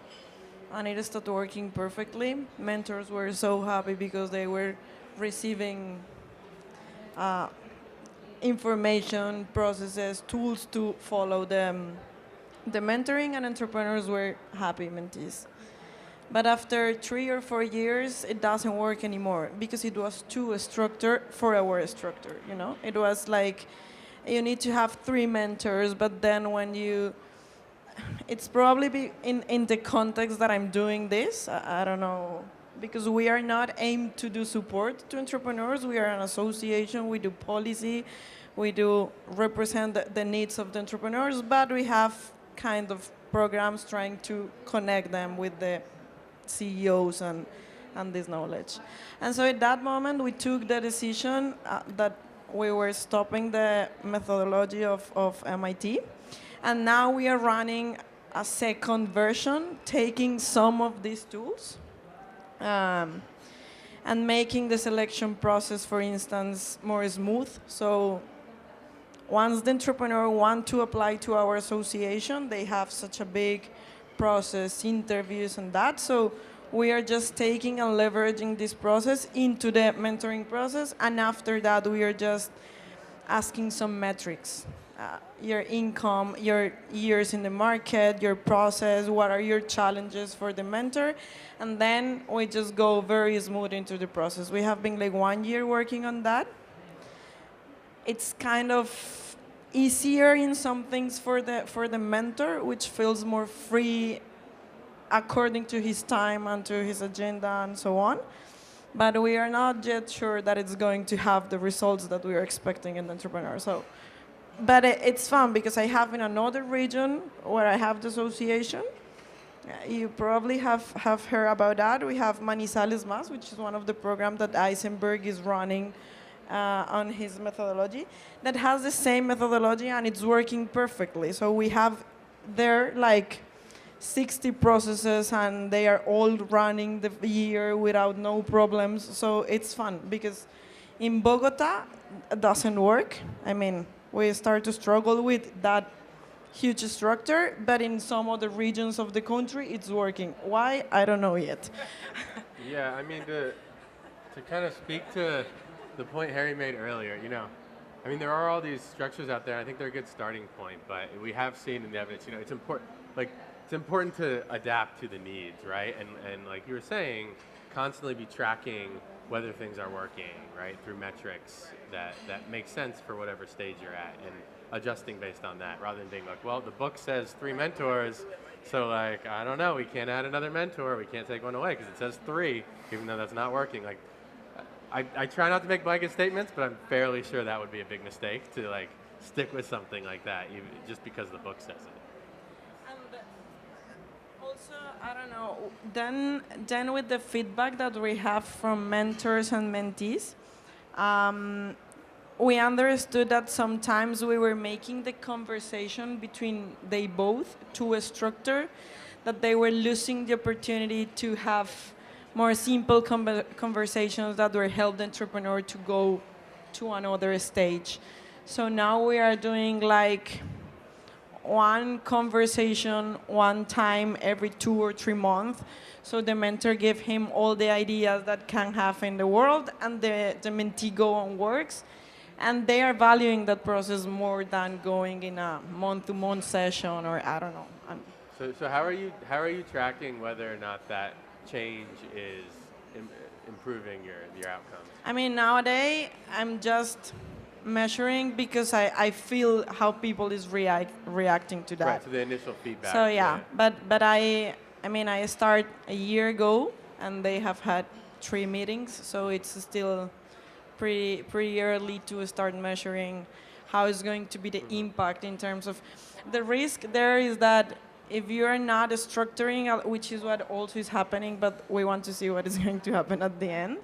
S11: and it started working perfectly. Mentors were so happy because they were receiving information, processes, tools to follow them. The mentoring, and entrepreneurs were happy mentees. But after 3 or 4 years, it doesn't work anymore because it was too structured for our structure, you know? It was like, you need to have 3 mentors, but then when it's probably in the context that I'm doing this, I don't know, because we are not aimed to do support to entrepreneurs. We are an association, we do policy, we do represent the needs of the entrepreneurs, but we have kind of programs trying to connect them with the CEOs and this knowledge. And so at that moment, we took the decision that we were stopping the methodology of MIT. And now we are running a second version, taking some of these tools and making the selection process, for instance, more smooth. So once the entrepreneur wants to apply to our association, they have such a big process, interviews and that. So we are just taking and leveraging this process into the mentoring process. And after that, we are just asking some metrics. Your income, your years in the market, your process, what are your challenges for the mentor? And then we just go very smooth into the process. We have been like 1 year working on that. It's kind of easier in some things for the mentor, which feels more free according to his time and to his agenda and so on. But we are not yet sure that it's going to have the results that we are expecting in the entrepreneur. So, but it's fun because I have in another region where I have the association. You probably have heard about that. We have Manizales Más, which is one of the programs that Eisenberg is running on his methodology, that has the same methodology and it's working perfectly. So we have they're like 60 processes and they are all running the year without no problems. So it's fun because in Bogota, it doesn't work. I mean, we start to struggle with that huge structure, but in some other regions of the country, it's working. Why? I don't know yet.
S1: Yeah, I mean, to kind of speak to the point Harry made earlier, I mean, there are all these structures out there. I think they're a good starting point, but we have seen in the evidence, it's important, it's important to adapt to the needs, right? And like you were saying, constantly be tracking whether things are working, right, through metrics that make sense for whatever stage you're at, and adjusting based on that, rather than being like, well, the book says 3 mentors, so like, I don't know, we can't add another mentor, we can't take one away because it says 3, even though that's not working. Like, I try not to make blanket statements, but I'm fairly sure that would be a big mistake to like stick with something like that, even just because the book says it.
S11: Also, I don't know, then with the feedback that we have from mentors and mentees, we understood that sometimes we were making the conversation between they both to a structure, that they were losing the opportunity to have more simple conversations that will help the entrepreneur to go to another stage. So now we are doing like one conversation one time every 2 or 3 months. So the mentor give him all the ideas that can have in the world, and the mentee go and works. And they are valuing that process more than going in a month-to-month session, or I don't know.
S1: So how are you tracking whether or not that change is improving your outcomes?
S11: I mean, nowadays I'm just measuring because I feel how people is reacting to that.
S1: Right, to the initial feedback.
S11: So yeah, but I mean, I start a year ago and they have had 3 meetings, so it's still pretty early to start measuring how is going to be the impact in terms of the risk. There is that if you are not structuring, which is what also is happening, but we want to see what is going to happen at the end.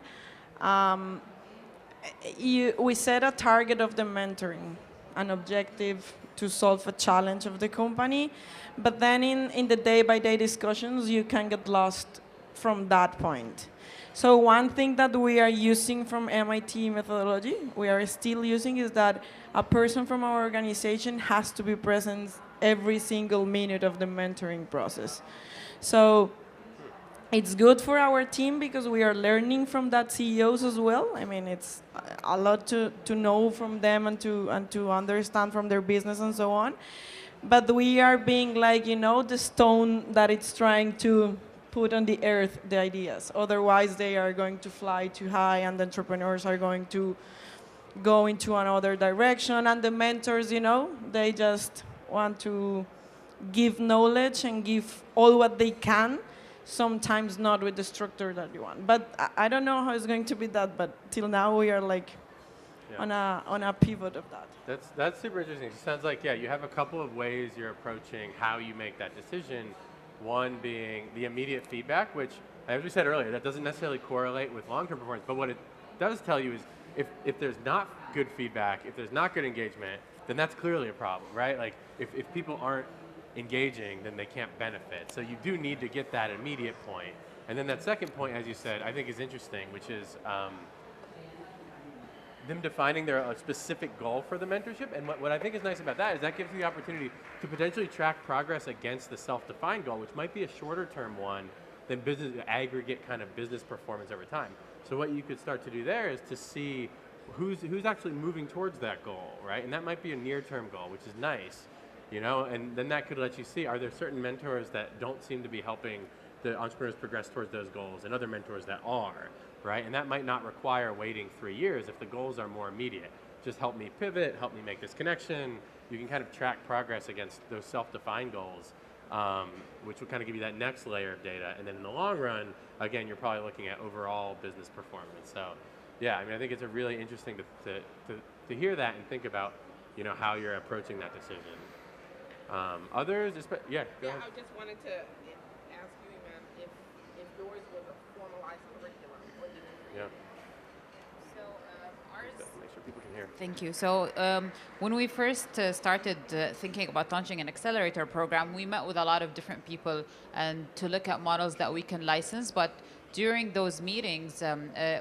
S11: We set a target of the mentoring, an objective to solve a challenge of the company, but then in the day-by-day discussions, you can get lost from that point. So one thing that we are using from MIT methodology, we are still using, is that a person from our organization has to be present every single minute of the mentoring process. So it's good for our team because we are learning from that CEOs as well. I mean, it's a lot to know from them and to understand from their business and so on. But we are being like, the stone that it's trying to put on the earth the ideas. Otherwise, they are going to fly too high, and the entrepreneurs are going to go into another direction. And the mentors, they just want to give knowledge and give all what they can, sometimes not with the structure that you want. But I don't know how it's going to be that, but till now we are like on a pivot of that.
S1: That's super interesting. It sounds like, you have a couple of ways you're approaching how you make that decision. One being the immediate feedback, which, as we said earlier, that doesn't necessarily correlate with long-term performance, but what it does tell you is if there's not good feedback, if there's not good engagement, then that's clearly a problem, right? Like, if people aren't engaging, then they can't benefit. So you do need to get that immediate point. And then that second point, as you said, I think is interesting, which is them defining a specific goal for the mentorship. And what I think is nice about that is that gives you the opportunity to potentially track progress against the self-defined goal, which might be a shorter term one than aggregate kind of business performance over time. So what you could start to do there is to see who's actually moving towards that goal, right? And that might be a near-term goal, which is nice, and then that could let you see, are there certain mentors that don't seem to be helping the entrepreneurs progress towards those goals, and other mentors that are, right? And that might not require waiting 3 years if the goals are more immediate. Just help me pivot, help me make this connection. You can kind of track progress against those self-defined goals, which will kind of give you that next layer of data. And then in the long run, again, you're probably looking at overall business performance. So yeah, I mean, I think it's a really interesting to hear that and think about, how you're approaching that decision. Others, go ahead.
S6: I just wanted to ask you, Iman, if yours was a formalized curriculum, what did you create?
S9: So
S1: Make sure people can hear.
S9: Thank you. So when we first started thinking about launching an accelerator program, we met with a lot of different people and to look at models that we can license. But during those meetings,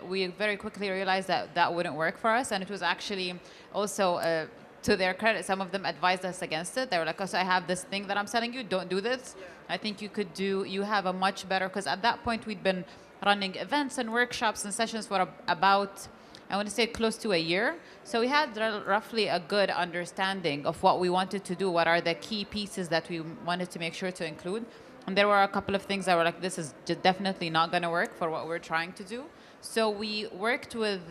S9: we very quickly realized that that wouldn't work for us. And it was actually also, to their credit, some of them advised us against it. They were like, oh, so I have this thing that I'm selling you, don't do this. I think you have a much better, because at that point we'd been running events and workshops and sessions for about, I want to say close to a year. So we had roughly a good understanding of what we wanted to do, what are the key pieces that we wanted to make sure to include. And there were a couple of things that were like, this is definitely not going to work for what we're trying to do. So we worked with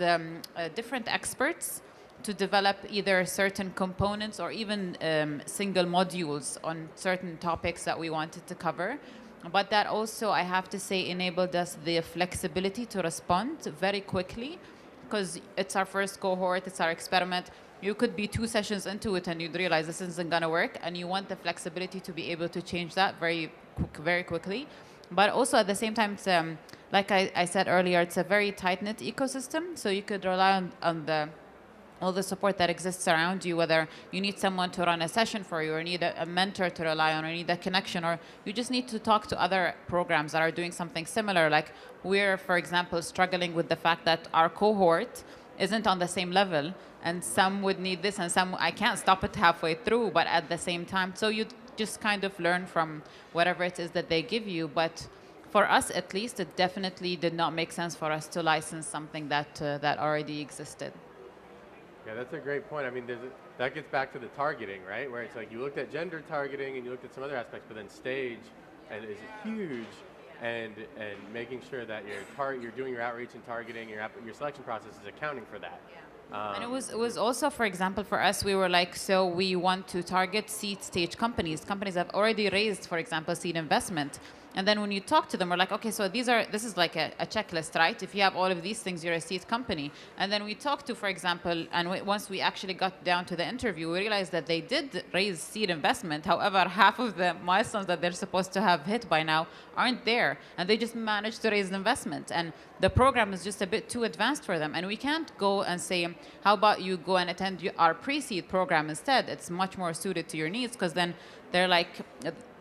S9: different experts to develop either certain components or even single modules on certain topics that we wanted to cover. But that also, I have to say, enabled us the flexibility to respond very quickly, because it's our first cohort, it's our experiment. You could be 2 sessions into it and you'd realize this isn't going to work, and you want the flexibility to be able to change that very quickly. But also at the same time, it's, like I said earlier, it's a very tight-knit ecosystem, so you could rely on all the support that exists around you, whether you need someone to run a session for you or need a mentor to rely on or need a connection, or you just need to talk to other programs that are doing something similar. Like we're, for example, struggling with the fact that our cohort isn't on the same level, and some would need this and some, I can't stop it halfway through, but at the same time, so you just kind of learn from whatever it is that they give you. But for us, at least, it definitely did not make sense for us to license something that already existed.
S1: Yeah, that's a great point. I mean, that gets back to the targeting, right? Where it's like you looked at gender targeting and you looked at some other aspects, but then stage is huge, and making sure that you're doing your outreach and targeting, your selection process is accounting for that.
S9: And it was also, for example, for us, we were like, so we want to target seed stage companies that have already raised, for example, seed investment. And then when you talk to them, we're like, okay, so this is like a checklist, right? If you have all of these things, you're a seed company. And then we talked to, for example, and once we actually got down to the interview, we realized that they did raise seed investment. However, half of the milestones that they're supposed to have hit by now aren't there. And they just managed to raise an investment. And the program is just a bit too advanced for them. And we can't go and say, how about you go and attend our pre-seed program instead? It's much more suited to your needs, because then they're like,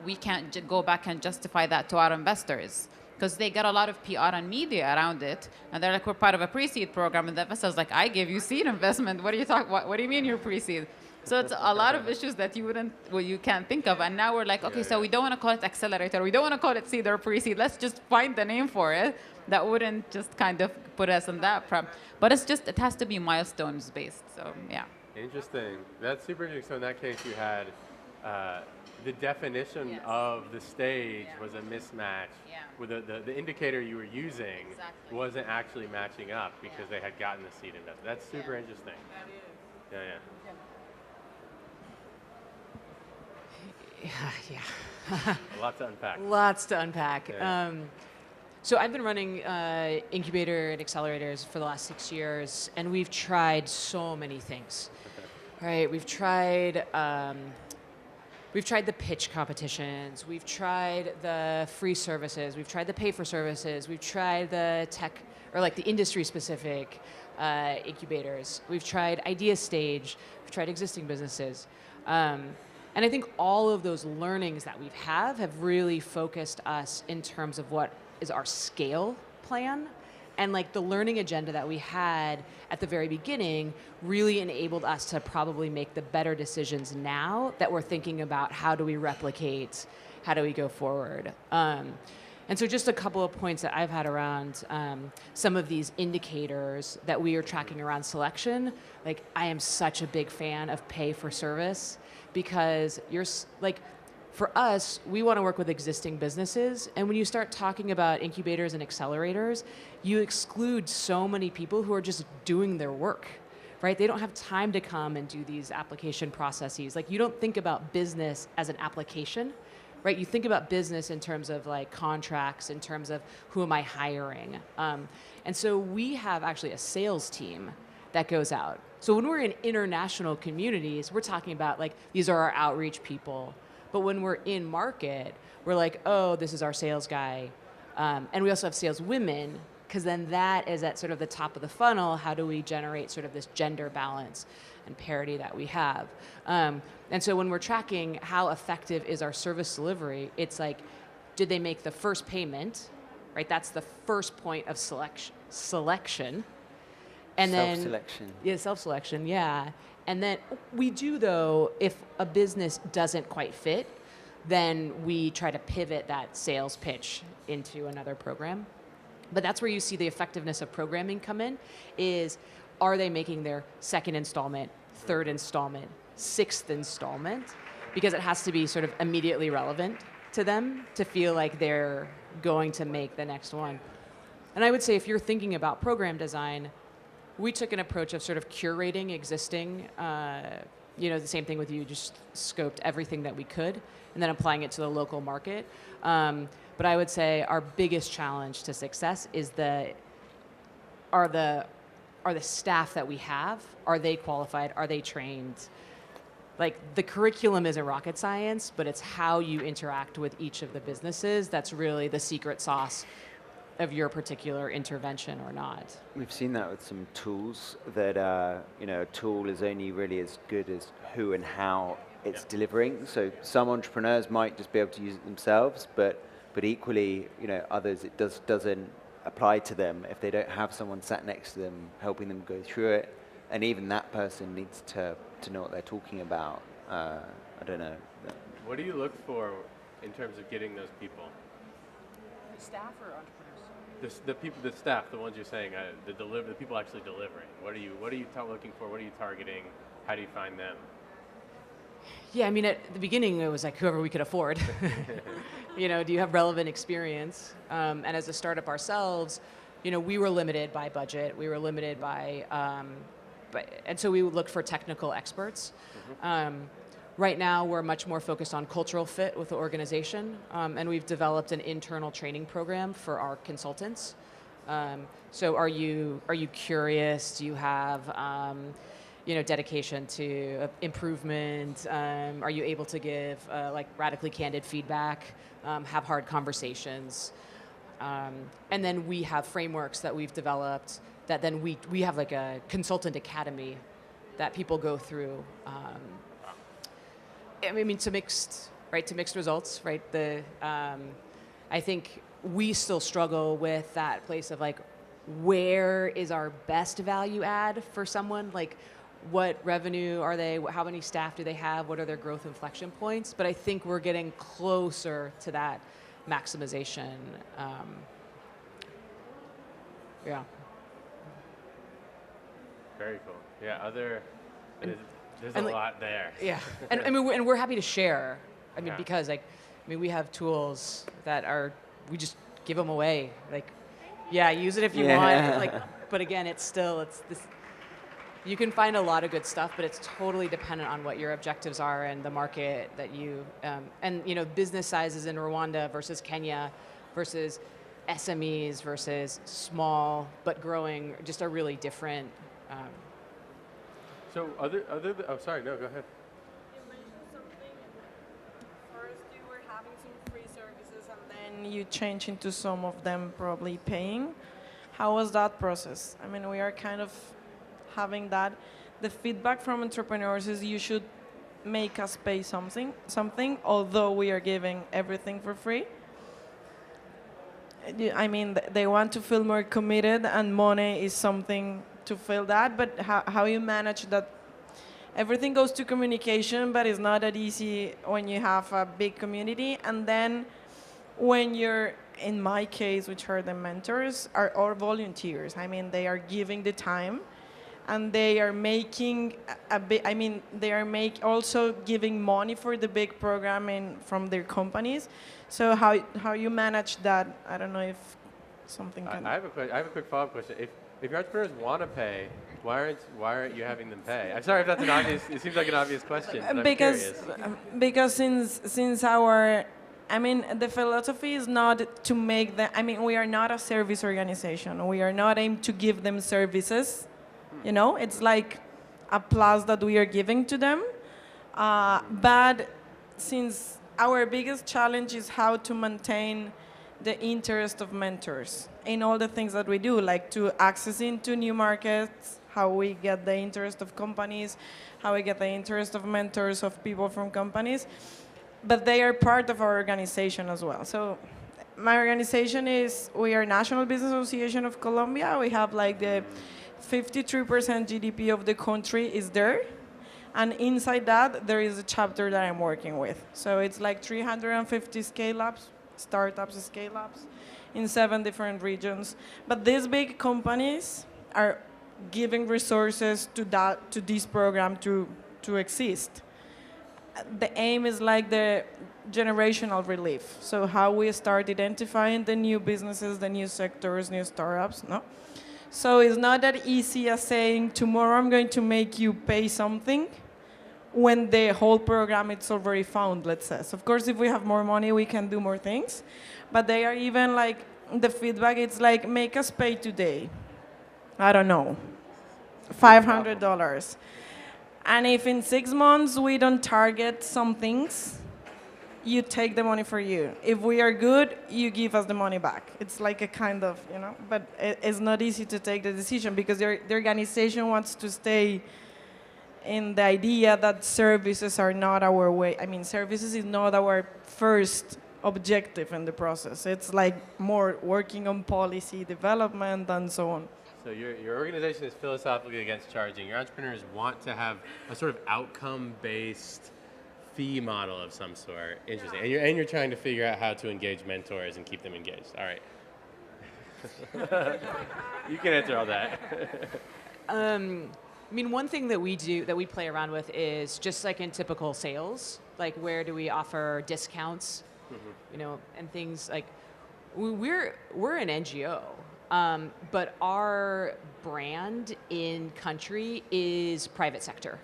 S9: we can't go back and justify that to our investors, because they get a lot of PR and media around it, and they're like, we're part of a pre-seed program, and the investor's like, I gave you seed investment. What are you talking? What do you mean you're pre-seed? So it's a lot of issues that you can't think of. And now we're like, okay, so we don't want to call it accelerator, we don't want to call it seed or pre-seed. Let's just find the name for it that wouldn't just kind of put us in that prep. But it has to be milestones based. So yeah.
S1: Interesting. That's super interesting. So in that case, you had the definition of the stage was a mismatch with the indicator you were using wasn't actually matching up because they had gotten the seed investment. That's super interesting. That is.
S13: Yeah.
S1: Lots to unpack.
S13: Lots to unpack.
S1: Yeah.
S13: So I've been running incubator and accelerators for the last 6 years, and we've tried so many things. Okay. Right? We've tried the pitch competitions. We've tried the free services. We've tried the pay for services. We've tried the tech or like the industry specific incubators. We've tried idea stage. We've tried existing businesses. And I think all of those learnings that we have really focused us in terms of what is our scale plan. And like the learning agenda that we had at the very beginning really enabled us to probably make the better decisions now that we're thinking about how do we replicate, how do we go forward. And so just a couple of points that I've had around some of these indicators that we are tracking around selection. Like I am such a big fan of pay for service, because you're like, for us, we want to work with existing businesses. And when you start talking about incubators and accelerators, you exclude so many people who are just doing their work, right? They don't have time to come and do these application processes. Like you don't think about business as an application, right? You think about business in terms of like contracts, in terms of who am I hiring? And so we have actually a sales team that goes out. So when we're in international communities, we're talking about like, these are our outreach people. But when we're in market, we're like, oh, this is our sales guy. And we also have sales women because then that is at sort of the top of the funnel. How do we generate sort of this gender balance and parity that we have? And so when we're tracking how effective is our service delivery, it's like, did they make the first payment, right? That's the first point of selection. And
S2: Self-selection.
S13: Then, yeah, self-selection, yeah. And then we do, though, if a business doesn't quite fit, then we try to pivot that sales pitch into another program. But that's where you see the effectiveness of programming come in, is are they making their second installment, third installment, sixth installment? Because it has to be sort of immediately relevant to them to feel like they're going to make the next one. And I would say if you're thinking about program design, we took an approach of sort of curating existing, the same thing with you, just scoped everything that we could, and then applying it to the local market. But I would say our biggest challenge to success is are the staff that we have, are they qualified, are they trained? Like, the curriculum isn't rocket science, but it's how you interact with each of the businesses that's really the secret sauce of your particular intervention or not.
S2: We've seen that with some tools that, a tool is only really as good as who and how it's delivering. So some entrepreneurs might just be able to use it themselves, but equally, others, it doesn't apply to them if they don't have someone sat next to them helping them go through it. And even that person needs to know what they're talking about. I don't know.
S1: What do you look for in terms of getting those people?
S13: Staff or entrepreneurs?
S1: The people, the staff, the ones you're saying, the people actually delivering. What are you looking for? What are you targeting? How do you find them?
S13: Yeah, I mean, at the beginning, it was like whoever we could afford. Do you have relevant experience? And as a startup ourselves, we were limited by budget. We were limited by, and so we looked for technical experts. Right now, we're much more focused on cultural fit with the organization, and we've developed an internal training program for our consultants. So are you curious? Do you have dedication to improvement? Are you able to give radically candid feedback? Have hard conversations? And then we have frameworks that we've developed that then we have like a consultant academy that people go through. To mixed results, right? I think we still struggle with that place of like, where is our best value add for someone? Like, what revenue are they? How many staff do they have? What are their growth inflection points? But I think we're getting closer to that maximization. Yeah.
S1: Very cool. Yeah. There's a lot there.
S13: Yeah, and we're happy to share. Because we have tools that we just give them away. Like, yeah, use it if you want. But again, it's this. You can find a lot of good stuff, but it's totally dependent on what your objectives are and the market that you business sizes in Rwanda versus Kenya versus SMEs versus small but growing just are really different.
S1: So sorry, no, go ahead.
S11: You mentioned something. First, you were having some free services, and then you change into some of them probably paying. How was that process? We are kind of having that. The feedback from entrepreneurs is you should make us pay something, although we are giving everything for free. They want to feel more committed, and money is something to fill that, but how you manage that? Everything goes to communication, but it's not that easy when you have a big community. And then when you're, in my case, which are the mentors, are all volunteers. They are giving the time, and they are making also giving money for the big programming from their companies. So how you manage that? I don't know if something can...
S1: I have a quick follow-up question. If your entrepreneurs want to pay, why aren't you having them pay? I'm sorry if that's an obvious. It seems like an obvious question. But I'm curious.
S11: Because since our, the philosophy is not to make them. We are not a service organization. We are not aimed to give them services. It's like a plus that we are giving to them. But since our biggest challenge is how to maintain the interest of mentors in all the things that we do, like to access into new markets, how we get the interest of companies, how we get the interest of mentors, of people from companies. But they are part of our organization as well. So my organization we are National Business Association of Colombia. We have like the 53% GDP of the country is there. And inside that, there is a chapter that I'm working with. So it's like 350 scale-ups, startups, scale-ups in 7 different regions. But these big companies are giving resources to this program to exist. The aim is like the generational relief. So how we start identifying the new businesses, the new sectors, new startups, no? So it's not that easy as saying, tomorrow I'm going to make you pay something when the whole program is already found, let's say. So of course, if we have more money, we can do more things. But they are even like, the feedback, it's like, make us pay today. I don't know, $500. And if in 6 months we don't target some things, you take the money for you. If we are good, you give us the money back. It's like a kind of, but it's not easy to take the decision because the organization wants to stay in the idea that services are not our way. I mean, services is not our first objective in the process. It's like more working on policy development and so on.
S1: So your organization is philosophically against charging. Your entrepreneurs want to have a sort of outcome-based fee model of some sort. Interesting. And you're trying to figure out how to engage mentors and keep them engaged. All right. You can answer all that.
S13: I mean, one thing that we do, that we play around with is just like in typical sales, like where do we offer discounts, and things like, we're an NGO, but our brand in country is private sector.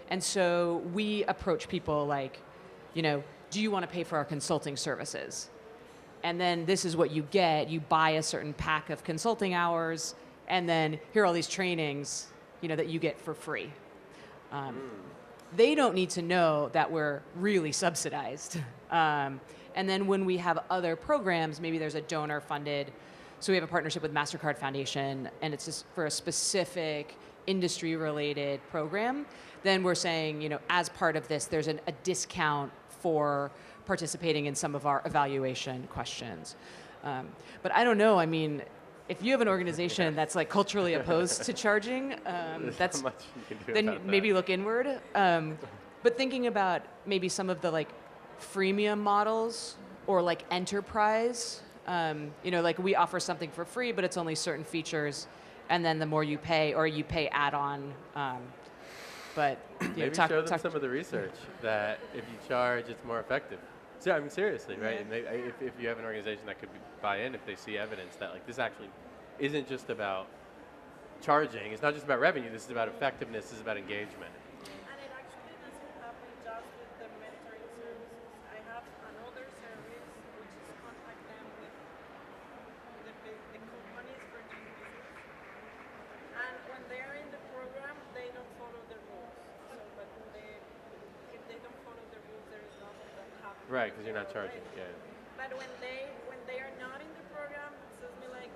S13: And so we approach people like, do you want to pay for our consulting services? And then this is what you get. You buy a certain pack of consulting hours, and then here are all these trainings, that you get for free. They don't need to know that we're really subsidized. And then when we have other programs, maybe there's a donor funded. So we have a partnership with MasterCard Foundation, and it's just for a specific industry related program. Then we're saying, as part of this, there's a discount for participating in some of our evaluation questions. But I don't know, I mean, if you have an organization that's like culturally opposed to charging, that's then maybe look inward. But thinking about maybe some of the like freemium models or like enterprise, like we offer something for free, but it's only certain features, and then the more you pay, or you pay add-on. But
S1: maybe show them some of the research that if you charge, it's more effective. So, I mean, seriously, right? And if you have an organization that could buy in, if they see evidence that like this actually isn't just about charging, it's not just about revenue, this is about effectiveness, this is about engagement.
S11: And it actually doesn't happen just with the mentoring services. I have another service which is contact them with the companies for new business. And when they are in the program, they don't follow the rules. So, but if they don't follow the rules, there is nothing that happens.
S1: Right, because you're not charging. Yeah.
S11: But when they are not in the program, it says me like,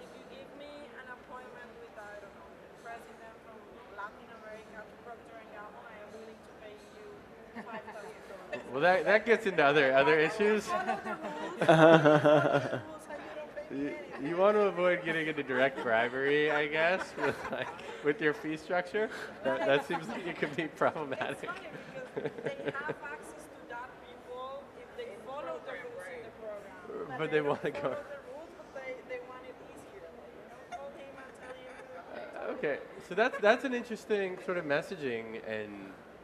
S11: if you give me an appointment with, I don't know, the president from Latin America, Procter & Gamble, I am willing to pay you $5,000.
S1: Well, that gets into other issues. You want to avoid getting into direct bribery, I guess, with your fee structure. That seems like it could be problematic.
S11: It's funny because they have access to that people if they follow the rules in the program.
S1: But they want to go.
S11: Follow the rules, but they want it easier. Call him and tell you.
S1: Okay, so that's an interesting sort of messaging and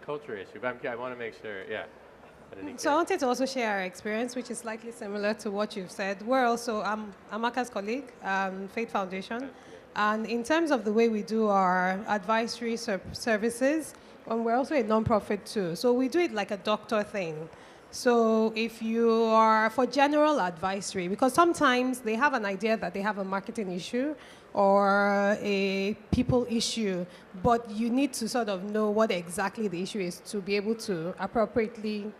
S1: culture issue. But I want to make sure, yeah.
S17: So I wanted to also share our experience, which is slightly similar to what you've said. We're also, I'm Amaka's colleague, Faith Foundation. And in terms of the way we do our advisory services, and we're also a nonprofit too. So we do it like a doctor thing. So if you are for general advisory, because sometimes they have an idea that they have a marketing issue or a people issue, but you need to sort of know what exactly the issue is to be able to appropriately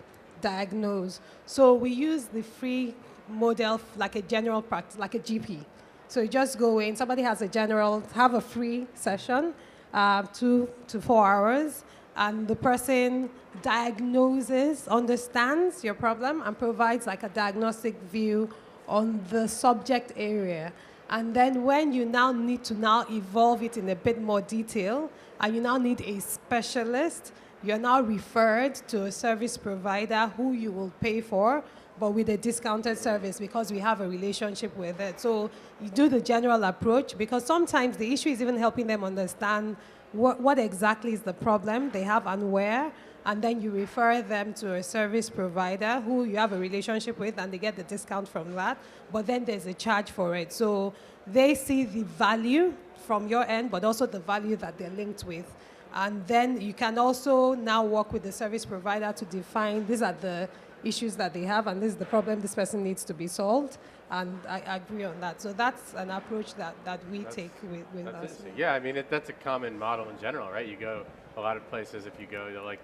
S17: diagnose. So we use the free model like a general practice, like a GP. So you just go in, somebody has a general, have a free session, 2 to 4 hours, and the person diagnoses, understands your problem, and provides like a diagnostic view on the subject area. And then when you now need to now evolve it in a bit more detail, and you now need a specialist, you're now referred to a service provider who you will pay for, but with a discounted service because we have a relationship with it. So you do the general approach because sometimes the issue is even helping them understand what exactly is the problem they have and where, and then you refer them to a service provider who you have a relationship with and they get the discount from that, but then there's a charge for it. So they see the value from your end, but also the value that they're linked with. And then you can also now work with the service provider to define these are the issues that they have and this is the problem this person needs to be solved. And I agree on that. So that's an approach that we take with us.
S1: Yeah, I mean, that's a common model in general, right? You go a lot of places, if you go to like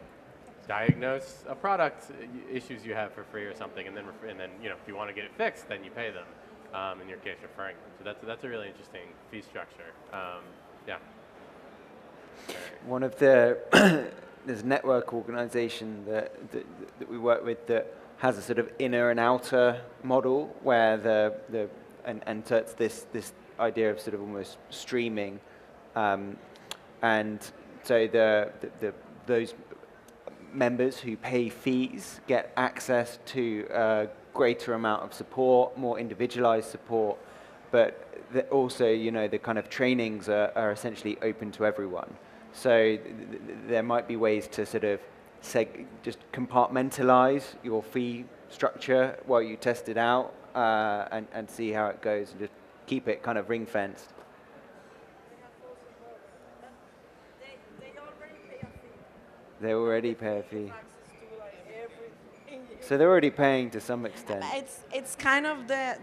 S1: diagnose a product issues you have for free or something, and then you know, if you want to get it fixed, then you pay them. In your case, referring them. So that's a really interesting fee structure. Yeah.
S2: One of the there's a network organization that we work with that has a sort of inner and outer model where and so it's this idea of sort of almost streaming, and so those members who pay fees get access to a greater amount of support, more individualized support, but also, you know, the kind of trainings are essentially open to everyone. So there might be ways to sort of just compartmentalize your fee structure while you test it out and see how it goes and just keep it kind of ring-fenced. They already pay a fee. So they're already paying to some extent.
S11: It's kind of the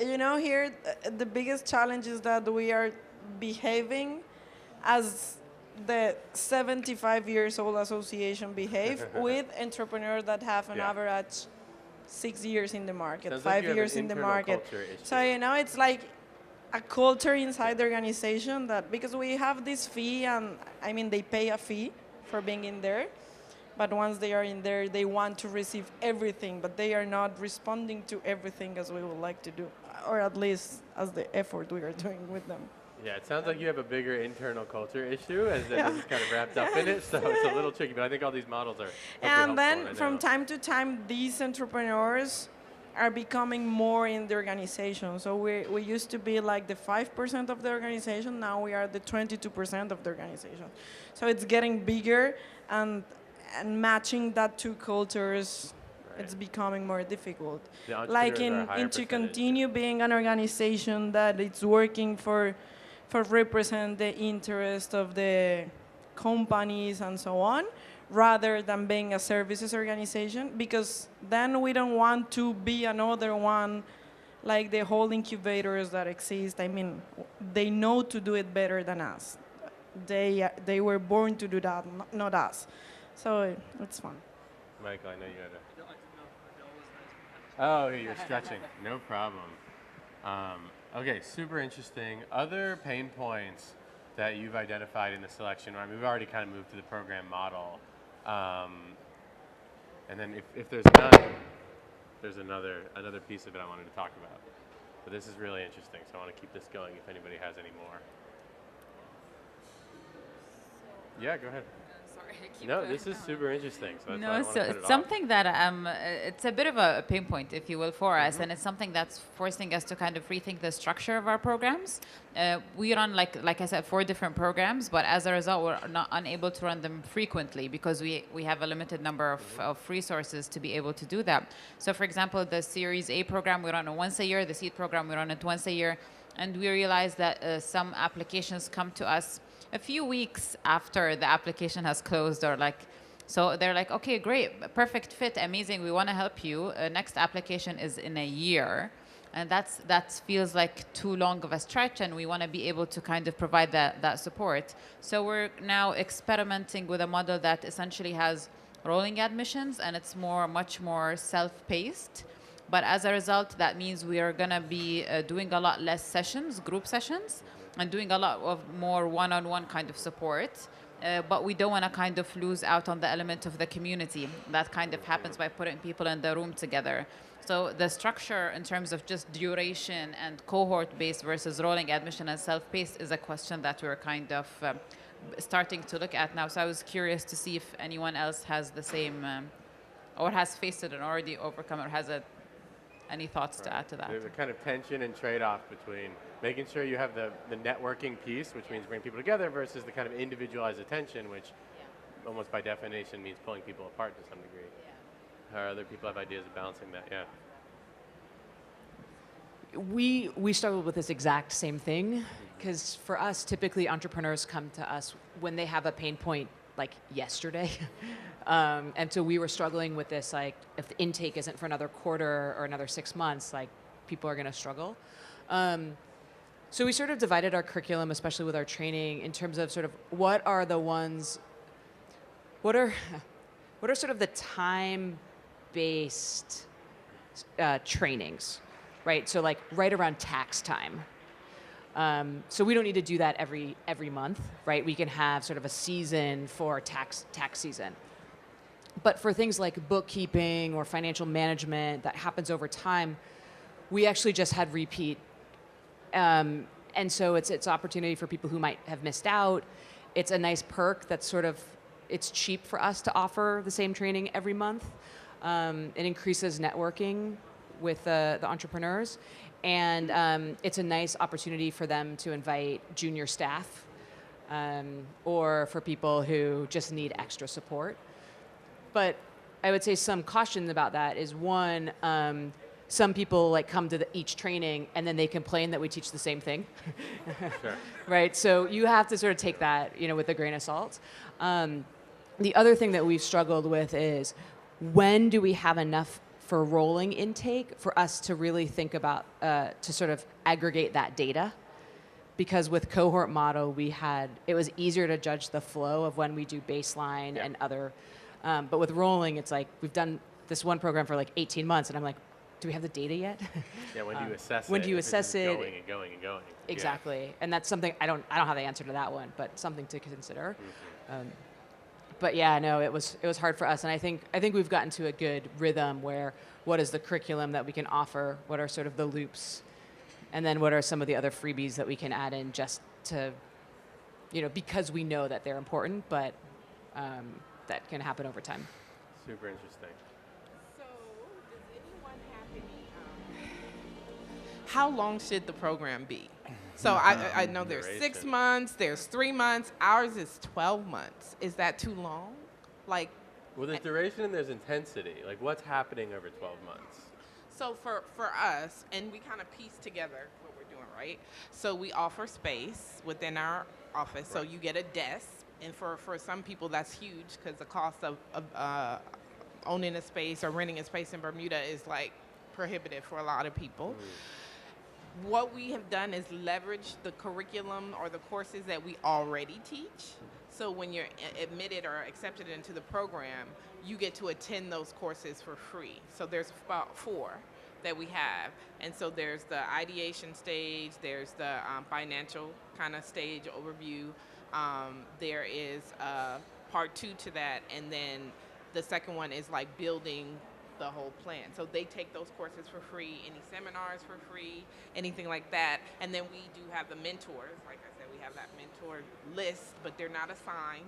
S11: you know, here the biggest challenge is that we are behaving as the 75 years old association behave with entrepreneurs that have an average 6 years in the market,
S1: Sounds
S11: 5
S1: like
S11: years in the market. So, you know, it's like a culture inside the organization that, because we have this fee, and I mean, they pay a fee for being in there, but once they are in there, they want to receive everything, but they are not responding to everything as we would like to do, or at least as the effort we are doing with them.
S1: Yeah, it sounds like you have a bigger internal culture issue, as this is kind of wrapped up in it, so it's a little tricky, but I think all these models are
S11: and then from time to time, these entrepreneurs are becoming more in the organization. So we used to be like the 5% of the organization, now we are the 22% of the organization. So it's getting bigger, and matching that two cultures, it's becoming more difficult. Like to continue being an organization that it's working for represent the interest of the companies and so on, rather than being a services organization, because then we don't want to be another one like the whole incubators that exist. I mean, they know to do it better than us. They were born to do that, not us. So it's fun.
S1: Michael, I know you had a... Oh, you're stretching. No problem. Okay, super interesting. Other pain points that you've identified in the selection, I mean, we've already kind of moved to the program model. And then if there's none, there's another piece of it I wanted to talk about. But this is really interesting, so I want to keep this going if anybody has any more. Yeah, go ahead. No, this is super interesting. So
S9: it's something that it's a bit of a pain point, if you will, for us, and it's something that's forcing us to kind of rethink the structure of our programs. We run, like I said, 4 different programs, but as a result, we're not unable to run them frequently because we have a limited number of resources to be able to do that. So, for example, the Series A program, we run it once a year. The Seed program, we run it once a year. And we realize that some applications come to us a few weeks after the application has closed, or so they're like, okay, great, perfect fit, amazing, we want to help you. Next application is in a year, and that feels like too long of a stretch, and we want to be able to kind of provide that support. So we're now experimenting with a model that essentially has rolling admissions, and it's much more self-paced. But as a result, that means we are going to be doing a lot less sessions, group sessions, and doing a lot of more one-on-one kind of support. But we don't want to kind of lose out on the element of the community. That kind of happens by putting people in the room together. So the structure in terms of just duration and cohort-based versus rolling admission and self-paced is a question that we're kind of starting to look at now. So I was curious to see if anyone else has the same, or has faced it and already overcome it, or has any thoughts to add to that?
S1: There's a kind of tension and trade-off between making sure you have the networking piece, which means bringing people together, versus the kind of individualized attention, which almost by definition means pulling people apart to some degree. Or other people have ideas of balancing that, yeah.
S13: We struggle with this exact same thing, because for us, typically entrepreneurs come to us when they have a pain point like yesterday. And so we were struggling with this, like, if the intake isn't for another quarter or another 6 months, like, people are going to struggle. So we sort of divided our curriculum, especially with our training, in terms of sort of what are sort of the time-based trainings, right? So like right around tax time. So we don't need to do that every month, right? We can have sort of a season for tax season. But for things like bookkeeping or financial management that happens over time, we actually just had repeat. And so it's opportunity for people who might have missed out. It's a nice perk that's sort of, it's cheap for us to offer the same training every month. It increases networking with the entrepreneurs. And it's a nice opportunity for them to invite junior staff or for people who just need extra support. But I would say some caution about that is, one, some people like come to each training and then they complain that we teach the same thing.
S1: Sure.
S13: Right? So you have to sort of take that, with a grain of salt. The other thing that we've struggled with is, when do we have enough for rolling intake for us to really think about, to sort of aggregate that data? Because with cohort model, it was easier to judge the flow of when we do baseline and other, but with rolling, it's like, we've done this one program for like 18 months, and I'm like, do we have the data yet?
S1: Yeah, when do you assess it?
S13: When do you assess it?
S1: Going and going and going.
S13: Exactly,
S1: Yeah.
S13: and that's something, I don't have the answer to that one, but something to consider. But yeah, no, it was hard for us, and I think we've gotten to a good rhythm where, what is the curriculum that we can offer? What are sort of the loops? And then what are some of the other freebies that we can add in just to, because we know that they're important, but that can happen over time.
S1: Super interesting.
S6: So, does anyone have any, how long should the program be? So I know there's 6 months, there's 3 months, ours is 12 months. Is that too long? Like,
S1: well, there's duration and there's intensity. Like, what's happening over 12 months?
S6: So for us, and we kind of piece together what we're doing, right? So we offer space within our office. So you get a desk, and for some people that's huge, because the cost of owning a space or renting a space in Bermuda is like prohibitive for a lot of people. What we have done is leverage the curriculum or the courses that we already teach. So when you're admitted or accepted into the program, you get to attend those courses for free. So there's about 4 that we have. And so there's the ideation stage, there's the financial kind of stage overview. There is part 2 to that, and then the second one is like building the whole plan. So they take those courses for free, any seminars for free, anything like that. And then we do have the mentors. Like I said, we have that mentor list, but they're not assigned.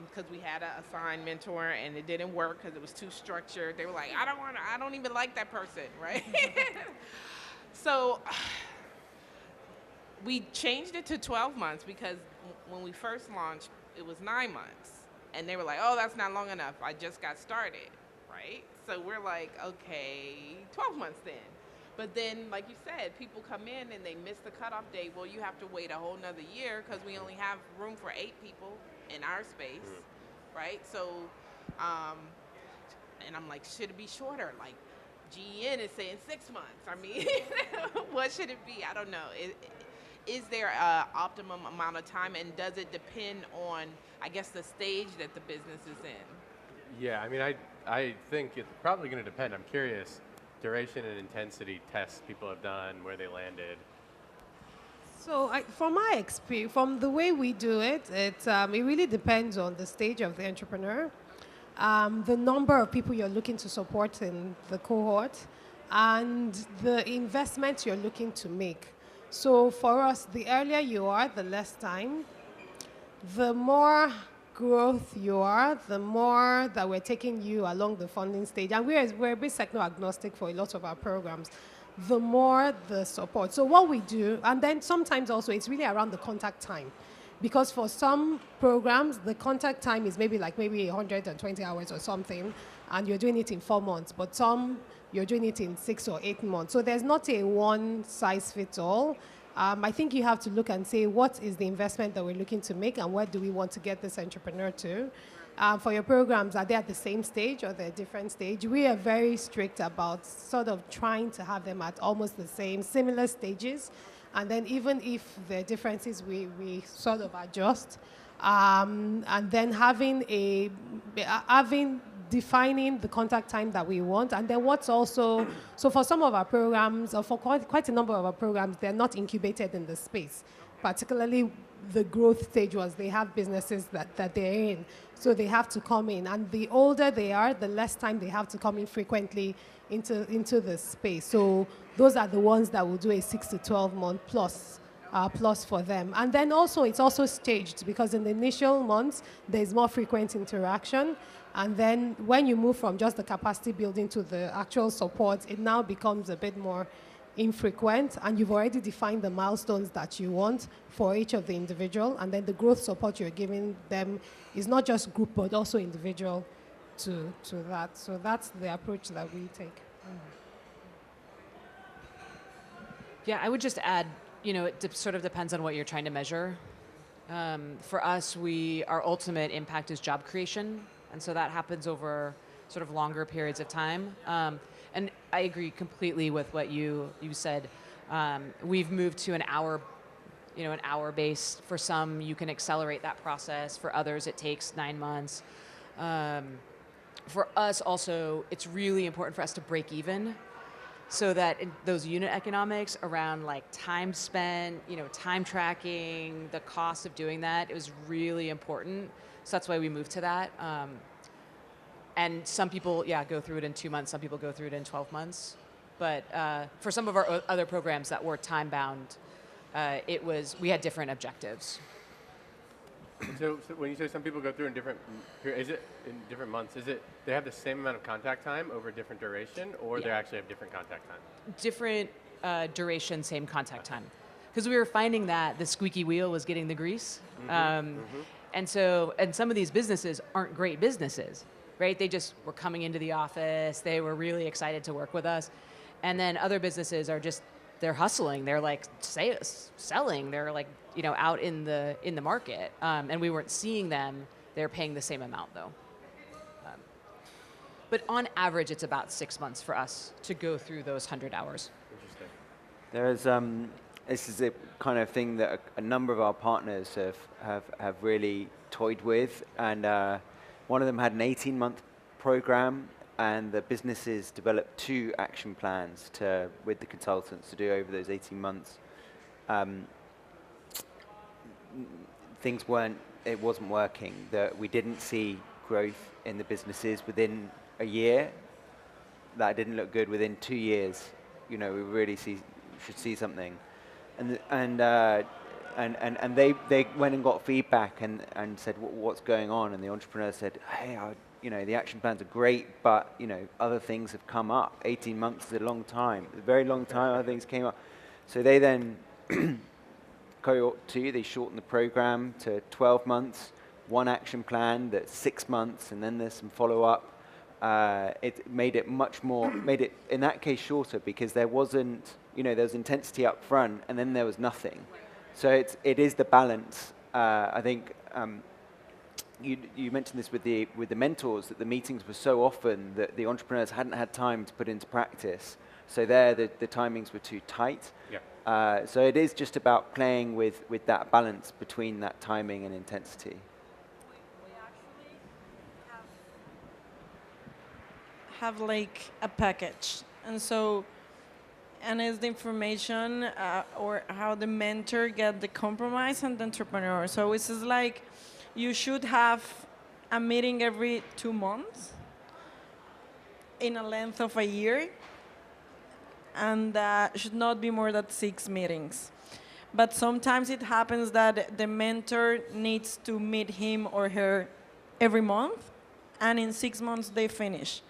S6: Because we had an assigned mentor and it didn't work because it was too structured. They were like, I don't even like that person, right? So we changed it to 12 months because when we first launched, it was 9 months. And they were like, oh, that's not long enough. I just got started, right? So we're like, okay, 12 months then. But then, like you said, people come in and they miss the cutoff date. Well, you have to wait a whole nother year because we only have room for 8 people in our space, right? So, and I'm like, should it be shorter? Like, GEN is saying 6 months. I mean, what should it be? I don't know. is there an optimum amount of time, and does it depend on, I guess, the stage that the business is in?
S1: Yeah, I mean, I think it's probably going to depend. I'm curious, duration and intensity tests people have done, where they landed.
S17: So, from my experience, from the way we do it, it really depends on the stage of the entrepreneur, the number of people you're looking to support in the cohort, and the investment you're looking to make. So, for us, the earlier you are, the less time. The more growth you are, the more that we're taking you along the funding stage. And we're a bit sector-agnostic for a lot of our programs. The more the support. So what we do, and then sometimes also it's really around the contact time. Because for some programs, the contact time is maybe 120 hours or something, and you're doing it in 4 months. But some, you're doing it in 6 or 8 months. So there's not a one-size-fits-all. I think you have to look and say, what is the investment that we're looking to make, and where do we want to get this entrepreneur to? For your programs, are they at the same stage or they're different stage? We are very strict about sort of trying to have them at almost the same, similar stages. And then even if there are differences, we sort of adjust. And then defining the contact time that we want. And then what's also, so for some of our programs, or for quite a number of our programs, they're not incubated in the space. Particularly the growth stage was they have businesses that they're in. So they have to come in. And the older they are, the less time they have to come in frequently into the space. So those are the ones that will do a 6 to 12 month plus for them. And then also, it's also staged, because in the initial months, there's more frequent interaction. And then when you move from just the capacity building to the actual support, it now becomes a bit more infrequent, and you've already defined the milestones that you want for each of the individual, and then the growth support you're giving them is not just group, but also individual to that. So that's the approach that we take.
S13: Yeah, I would just add, it sort of depends on what you're trying to measure. For us, our ultimate impact is job creation, and so that happens over sort of longer periods of time. And I agree completely with what you said. We've moved to an hour base. For some, you can accelerate that process. For others, it takes 9 months. For us also, it's really important for us to break even, so that in those unit economics around time spent, time tracking, the cost of doing that is really important. So that's why we moved to that. And some people, go through it in 2 months. Some people go through it in 12 months. But for some of our other programs that were time-bound, we had different objectives.
S1: So when you say some people go through in different, is it in different months? Is it they have the same amount of contact time over different duration, or they actually have different contact time?
S13: Different duration, same contact time. Because we were finding that the squeaky wheel was getting the grease. And some of these businesses aren't great businesses. Right? They just were coming into the office. They were really excited to work with us. And then other businesses are they're hustling. They're selling. They're out in the market. And we weren't seeing them. They're paying the same amount though. But on average, it's about 6 months for us to go through those 100 hours.
S1: Interesting.
S2: There's this is a kind of thing that a number of our partners have really toyed with, and one of them had an 18-month program, and the businesses developed 2 action plans with the consultants to do over those 18 months. It wasn't working. We didn't see growth in the businesses within a year. That didn't look good. Within 2 years, we really should see something. And they went and got feedback and said, what's going on? And the entrepreneur said, hey, the action plans are great, but other things have come up. 18 months is a long time, a very long time. Other things came up. So they then cohort 2, they shortened the program to 12 months, 1 action plan that's 6 months, and then there's some follow-up. It made it in that case shorter, because there wasn't, there was intensity up front, and then there was nothing. So it is the balance. I think you mentioned this with the mentors, that the meetings were so often that the entrepreneurs hadn't had time to put into practice. So the timings were too tight.
S1: Yeah.
S2: So it is just about playing with that balance between that timing and intensity.
S11: Have like a package, and it's the information or how the mentor get the compromise and the entrepreneur. So it's just like you should have a meeting every 2 months in a length of a year, and should not be more than 6 meetings. But sometimes it happens that the mentor needs to meet him or her every month, and in 6 months they finish.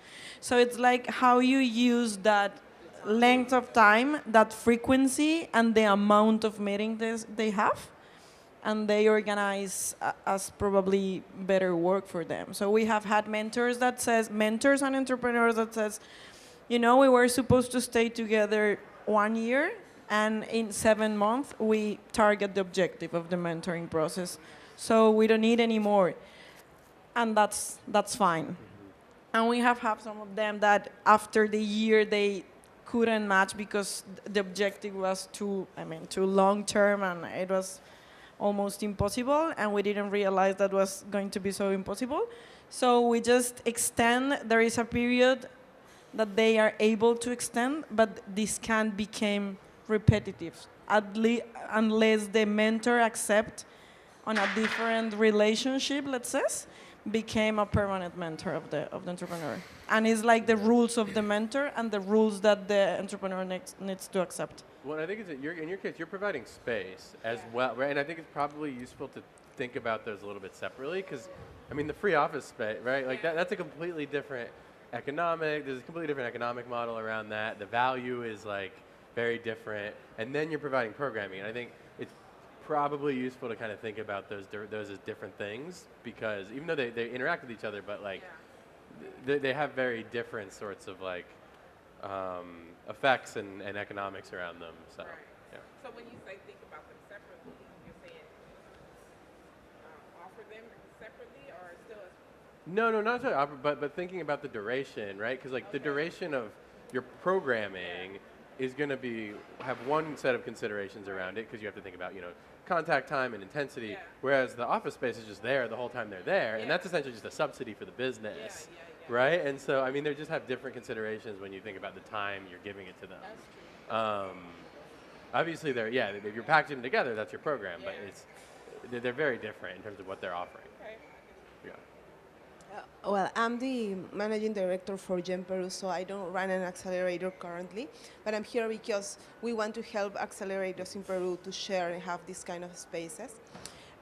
S11: So it's like how you use that length of time, that frequency, and the amount of meetings they have, and they organize as probably better work for them. So we have had mentors and entrepreneurs that says, we were supposed to stay together 1 year, and in 7 months we target the objective of the mentoring process. So we don't need any more, and that's fine. And we have had some of them that after the year they couldn't match because the objective was too long term, and it was almost impossible, and we didn't realize that was going to be so impossible. So we just extend. There is a period that they are able to extend, but this can become repetitive, unless the mentor accept on a different relationship, let's say, became a permanent mentor of the entrepreneur. And it's like the rules of the mentor and the rules that the entrepreneur needs to accept.
S1: Well, I think in your case, you're providing space as well, right? And I think it's probably useful to think about those a little bit separately, because, the free office space, right? Like that's a completely different there's a completely different economic model around that. The value is like very different. And then you're providing programming. And I think it's probably useful to kind of think about those as different things, because even though they interact with each other, but like they have very different sorts of like effects and economics around them. So, yeah.
S6: So when you say think about them separately, you're saying offer them separately, or still?
S1: No, not to offer, but thinking about the duration, right? Because like the duration of your programming is going to have one set of considerations around it, because you have to think about contact time and intensity, whereas the office space is just there the whole time they're there, and that's essentially just a subsidy for the business, right? And so they just have different considerations when you think about the time you're giving it to them. That's true. Obviously, if you're packaging them together, that's your program, but they're very different in terms of what they're offering.
S16: Well, I'm the managing director for GEM Peru, so I don't run an accelerator currently, but I'm here because we want to help accelerators in Peru to share and have these kind of spaces.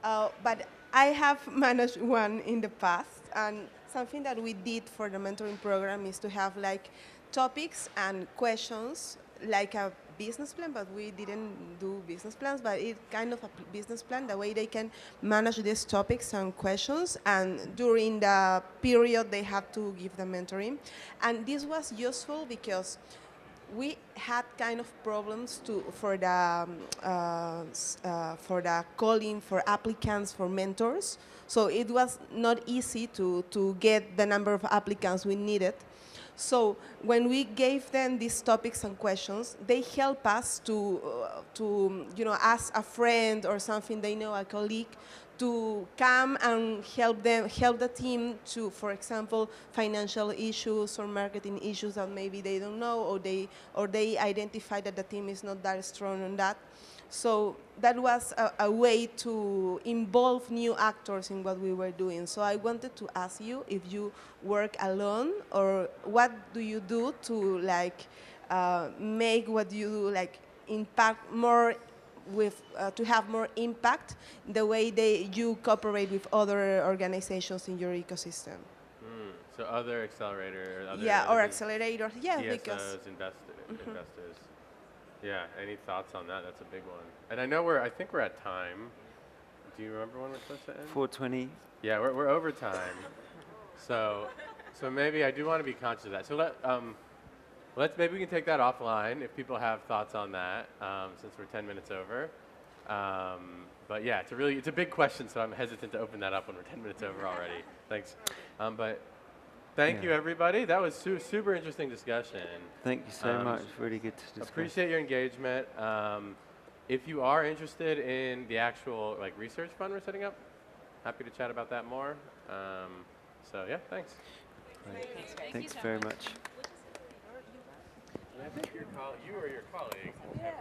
S16: But I have managed one in the past, and something that we did for the mentoring program is to have like topics and questions, like a business plan, but we didn't do business plans, but it's kind of a business plan, the way they can manage these topics and questions, and during the period they have to give the mentoring. And this was useful because we had kind of problems for the calling for applicants for mentors. So it was not easy to get the number of applicants we needed. So when we gave them these topics and questions, they help us to ask a friend or something they know, a colleague, to come and help the team to, for example, financial issues or marketing issues that maybe they don't know, or they identify that the team is not that strong on that. So that was a way to involve new actors in what we were doing. So I wanted to ask you if you work alone, or what do you do to make what you do impact more with to have more impact the way you cooperate with other organizations in your ecosystem.
S1: So other accelerators.
S16: Or accelerators. Yeah,
S1: ESOs,
S16: because
S1: investors. Yeah. Any thoughts on that? That's a big one. And I know I think we're at time. Do you remember when we're supposed to end?
S2: 4:20.
S1: Yeah, we're over time. So maybe I do want to be conscious of that. So maybe we can take that offline if people have thoughts on that, since we're 10 minutes over. But yeah, it's a big question, so I'm hesitant to open that up when we're 10 minutes over already. Thanks. But Thank you, everybody. That was super interesting discussion.
S2: Thank you so much. Really good to discuss.
S1: Appreciate your engagement. If you are interested in the actual research fund we're setting up, happy to chat about that more. So yeah, thanks.
S2: Thanks very much.
S1: And I think you or your colleague.
S9: Yes.